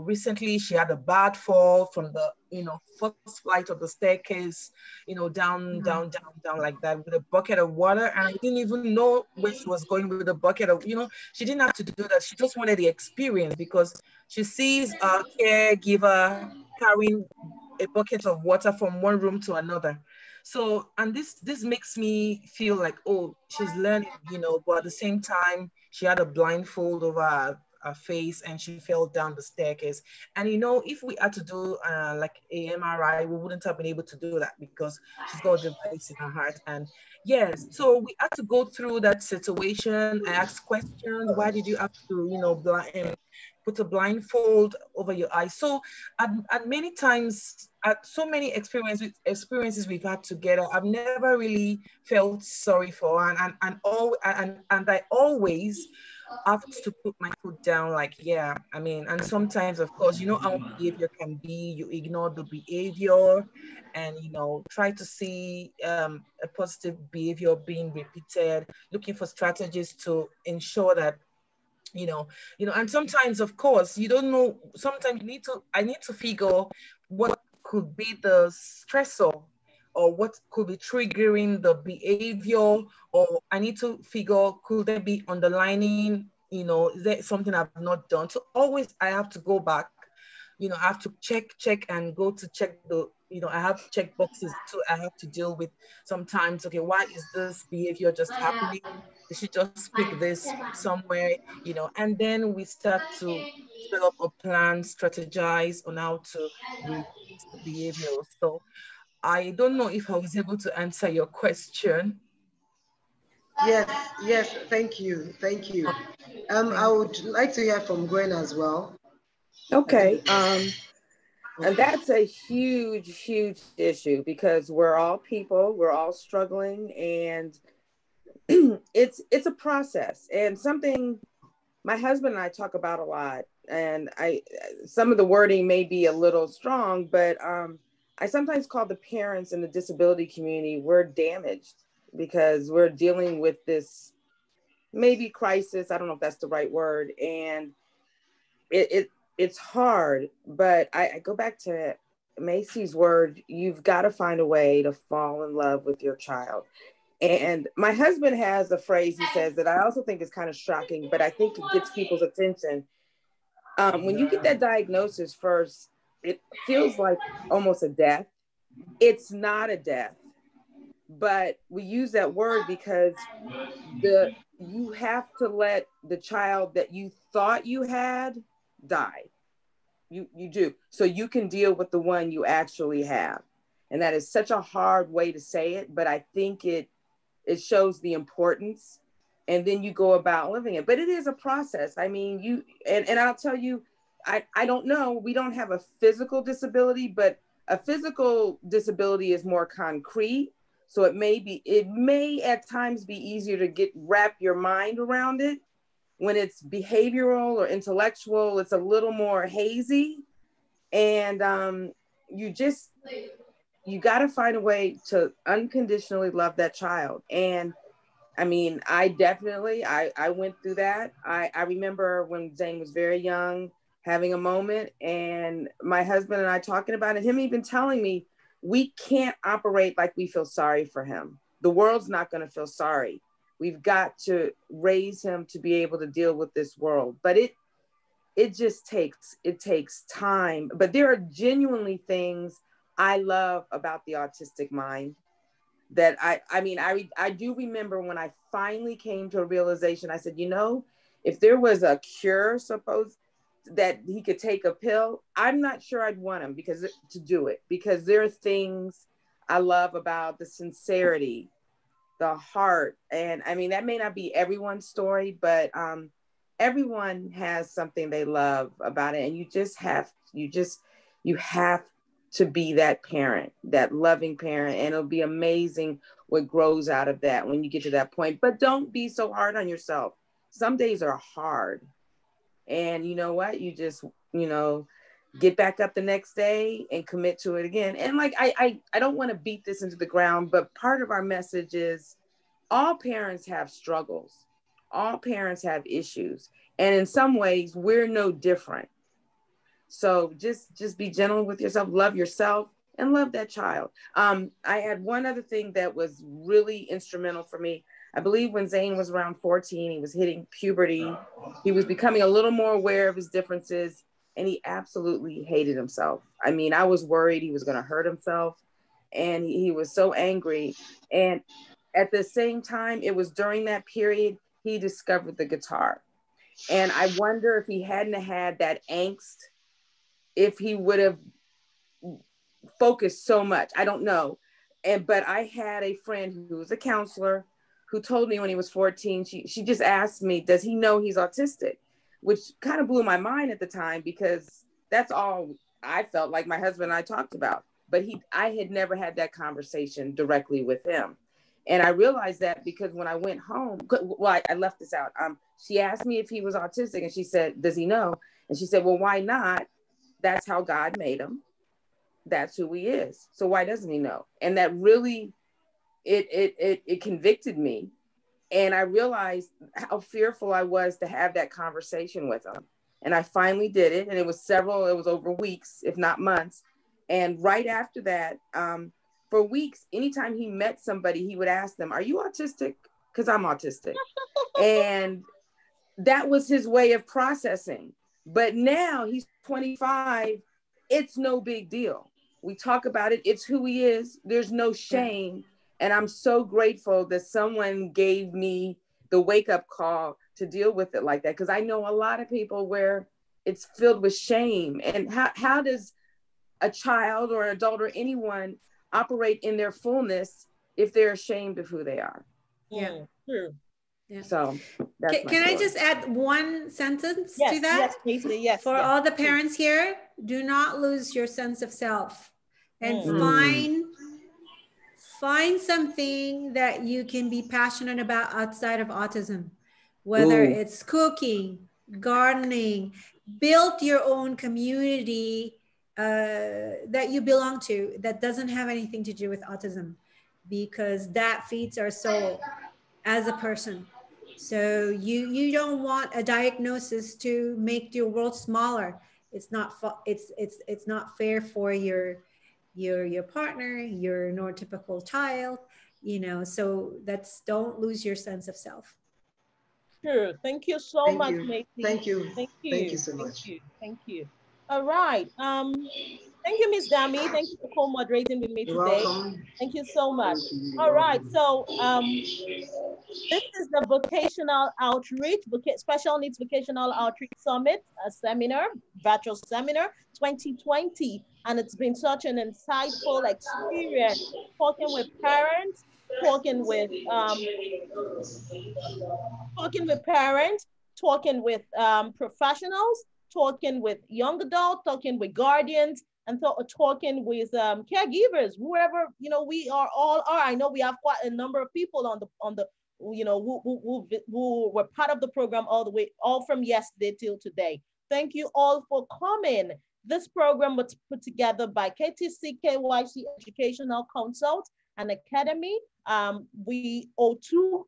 recently she had a bad fall from the, first flight of the staircase, down, down, down, down like that with a bucket of water. And I didn't even know where she was going with a bucket of, she didn't have to do that. She just wanted the experience because she sees a caregiver carrying a bucket of water from one room to another. So, and this makes me feel like, oh, she's learning, but at the same time, she had a blindfold over her face and she fell down the staircase. And if we had to do like a MRI, we wouldn't have been able to do that because she's got a device in her heart. And yes, so we had to go through that situation. I asked questions. Why did you have to, put a blindfold over your eyes? So at many times, at so many experiences we've had together, I've never really felt sorry for her, and I always have to put my foot down, like, yeah, I mean, and sometimes, of course, how behavior can be, you ignore the behavior and, try to see a positive behavior being repeated, looking for strategies to ensure that and sometimes, of course, you don't know, sometimes I need to figure what could be the stressor or what could be triggering the behavior, or I need to figure, could there be underlining, is there something I've not done? So always I have to go back, I have to check and go to check I have check boxes too. I have to deal with sometimes, okay, why is this behavior just happening? They should just pick this from somewhere, and then we start to develop a plan, strategize on how to reduce the behavior. So I don't know if I was able to answer your question. Yes, thank you. I would like to hear from Gwen as well. Okay. And that's a huge, huge issue because we're all people, we're all struggling, and it's a process and something my husband and I talk about a lot. And some of the wording may be a little strong, but I sometimes call the parents in the disability community, we're damaged because we're dealing with this maybe crisis. I don't know if that's the right word. And it's hard, but I go back to Maisie's word, you've got to find a way to fall in love with your child. And my husband has a phrase he says that I also think is kind of shocking, but I think it gets people's attention. When you get that diagnosis first, it feels like almost a death. It's not a death, but we use that word because you have to let the child that you thought you had die. You do. So you can deal with the one you actually have. And that is such a hard way to say it, but I think it shows the importance, and then you go about living it. But it is a process. I mean, and I'll tell you, I don't know, we don't have a physical disability, but a physical disability is more concrete. So it may at times be easier to wrap your mind around it. when it's behavioral or intellectual, it's a little more hazy. And you got to find a way to unconditionally love that child. And I mean, I went through that. I remember when Zane was very young, having a moment, and my husband and I talking about it, him even telling me, we can't operate like we feel sorry for him. The world's not going to feel sorry. We've got to raise him to be able to deal with this world. But it takes time. But there are genuinely things I love about the autistic mind that I do remember when I finally came to a realization. I said, if there was a cure, suppose that he could take a pill, I'm not sure I'd want him to do it, because there are things I love about the sincerity, the heart. And I mean, that may not be everyone's story, but everyone has something they love about it. And you have to be that parent, that loving parent. And it'll be amazing what grows out of that when you get to that point. But don't be so hard on yourself. Some days are hard. And you know what? You just, get back up the next day and commit to it again. And like, I don't want to beat this into the ground, but part of our message is all parents have struggles. All parents have issues. And in some ways, we're no different. So just be gentle with yourself, love yourself, and love that child. I had one other thing that was really instrumental for me. I believe when Zane was around 14, he was hitting puberty. He was becoming a little more aware of his differences, and he absolutely hated himself. I mean, I was worried he was going to hurt himself, and he was so angry. And at the same time, it was during that period, he discovered the guitar. And I wonder if he hadn't had that angst, if he would have focused so much. I don't know. But I had a friend who was a counselor who told me when he was 14, she just asked me, does he know he's autistic? Which kind of blew my mind at the time, because that's all I felt like my husband and I talked about. But I had never had that conversation directly with him. And I realized that because when I went home, well, I left this out. She asked me if he was autistic, and she said, does he know? And she said, well, why not? That's how God made him. That's who he is. So why doesn't he know? And that really, it convicted me. And I realized how fearful I was to have that conversation with him. And I finally did it. And it was over weeks, if not months. And right after that, for weeks, anytime he met somebody, he would ask them, are you autistic? Because I'm autistic. And that was his way of processing. But now he's 25. It's no big deal. We talk about it. It's who he is. There's no shame. And I'm so grateful that someone gave me the wake-up call to deal with it like that. Because I know a lot of people where it's filled with shame. And how does a child or an adult or anyone operate in their fullness if they're ashamed of who they are? Yeah, true. Yeah. So that's can I just add one sentence to that? Yes, Maisie, yes. For all the parents here, do not lose your sense of self, and find something that you can be passionate about outside of autism, whether it's cooking, gardening, build your own community that you belong to that doesn't have anything to do with autism, because that feeds our soul as a person. So you don't want a diagnosis to make your world smaller. It's not it's not fair for your partner, your neurotypical child, so don't lose your sense of self. Sure. Thank you so much, Maisie. Thank you. Thank you. Thank you so much. Thank you. All right. Thank you, Ms. Dami. Thank you for co-moderating with me today. Welcome. Thank you so much. All right. So this is the Vocational Outreach, Special Needs Vocational Outreach Summit, a seminar, virtual seminar 2020. And it's been such an insightful experience talking with parents, talking with professionals, talking with young adults, talking with guardians, and talking with caregivers, whoever we are. I know we have quite a number of people on the you know, who were part of the program all from yesterday till today. Thank you all for coming. This program was put together by KTC KYC Educational Consult and Academy. We owe two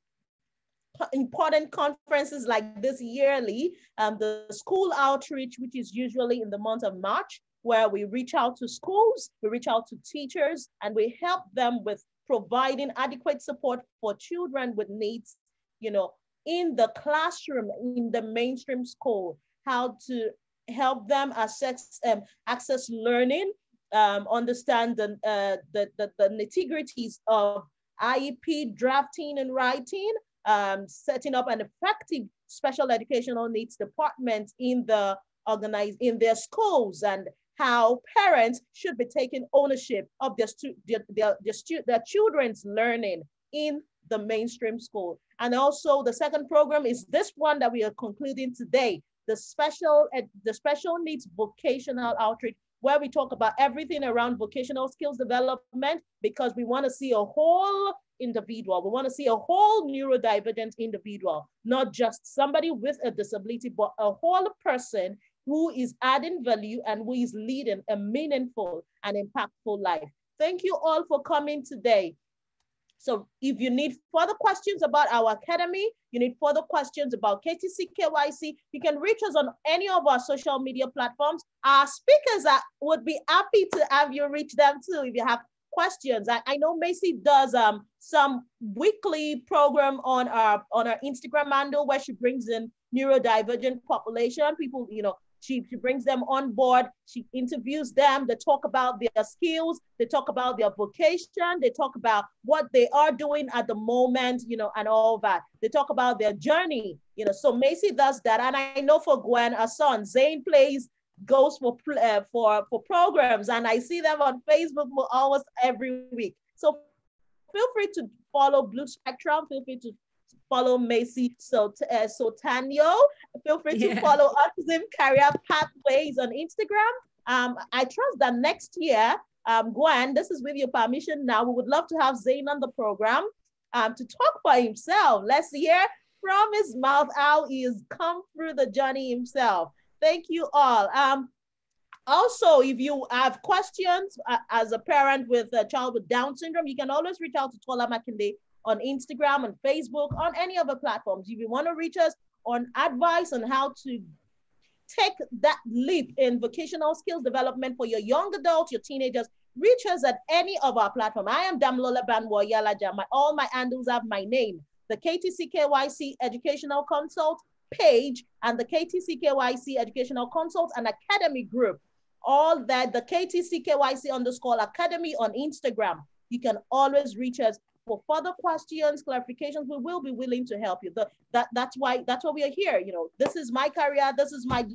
important conferences like this yearly. The school outreach, which is usually in the month of March, where we reach out to schools, we reach out to teachers, and we help them with providing adequate support for children with needs, you know, in the classroom, in the mainstream school, how to help them access learning, understand the nitty-gritties of IEP drafting and writing, setting up an effective special educational needs department in their schools, and how parents should be taking ownership of their children's learning in the mainstream school. And also the second program is this one that we are concluding today, the special needs vocational outreach, where we talk about everything around vocational skills development, because we want to see a whole individual. We want to see a whole neurodivergent individual, not just somebody with a disability, but a whole person who is adding value and who is leading a meaningful and impactful life. Thank you all for coming today. So if you need further questions about our academy, you need further questions about KTC KYC, you can reach us on any of our social media platforms. Our speakers would be happy to have you reach them too if you have questions. I know Maisie does some weekly program on our Instagram handle where she brings in neurodivergent population, people, you know, she brings them on board, she interviews them, they talk about their skills, they talk about their vocation, they talk about what they are doing at the moment, you know, and all that. They talk about their journey, you know, so Maisie does that. And I know for Gwen, her son, Zane goes for programs, and I see them on Facebook almost every week. So feel free to follow Blue Spectrum, feel free to follow Maisie Sotanio. Feel free to follow Autism Career Pathways on Instagram. I trust that next year, Gwen, this is with your permission now, we would love to have Zayn on the program to talk for himself. Let's hear from his mouth how he has come through the journey himself. Thank you all. Also, if you have questions as a parent with a child with Down syndrome, you can always reach out to Tola Makinde on Instagram and Facebook, on any other platforms. If you want to reach us on advice on how to take that leap in vocational skills development for your young adults, your teenagers, reach us at any of our platforms. I am Damlola Banwa Yalaja. All my handles have my name, the KTC KYC Educational Consult page and the KTC KYC Educational Consult and Academy group. All that, the KTC KYC _ Academy on Instagram. You can always reach us for further questions, clarifications. We will be willing to help you. That's why we are here. You know, this is my career. This is my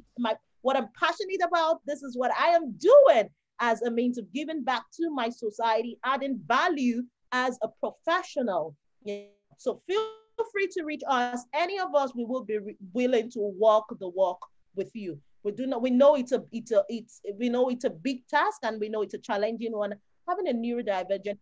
what I'm passionate about. This is what I am doing as a means of giving back to my society, adding value as a professional. Yeah. So feel free to reach us. Any of us, we will be willing to walk the walk with you. We know it's a big task, and we know it's a challenging one, having a neurodivergent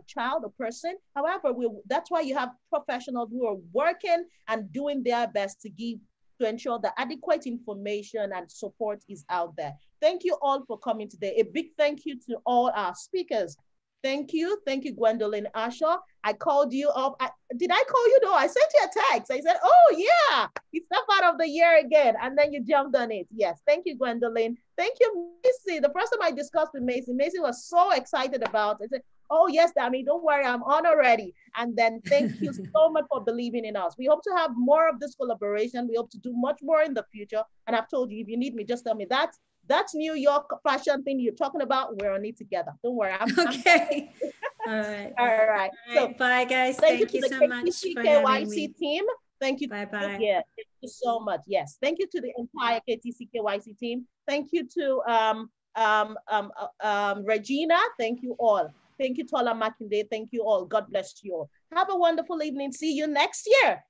child or person. However, that's why you have professionals who are working and doing their best to ensure that adequate information and support is out there. Thank you all for coming today. A big thank you to all our speakers. Thank you, Gwendolyn Asher. I called you up. Did I call you? No, I sent you a text. I said, oh yeah, it's the part of the year again. And then you jumped on it. Yes, thank you, Gwendolyn. Thank you, Maisie. The first time I discussed with Maisie was so excited about it. I said, oh yes, Dami, don't worry, I'm on already. And then thank you so much for believing in us. We hope to have more of this collaboration. We hope to do much more in the future. And I've told you, if you need me, just tell me that. That's New York fashion thing you're talking about. We're on it together. Don't worry. Okay. All right. All right. So bye, guys. Thank you so much for having me. Team. Thank you. Bye-bye. Yeah. Thank you so much. Yes. Thank you to the entire KTC KYC team. Thank you to Regina. Thank you all. Thank you, Tola Makinde. Thank you all. God bless you all. Have a wonderful evening. See you next year.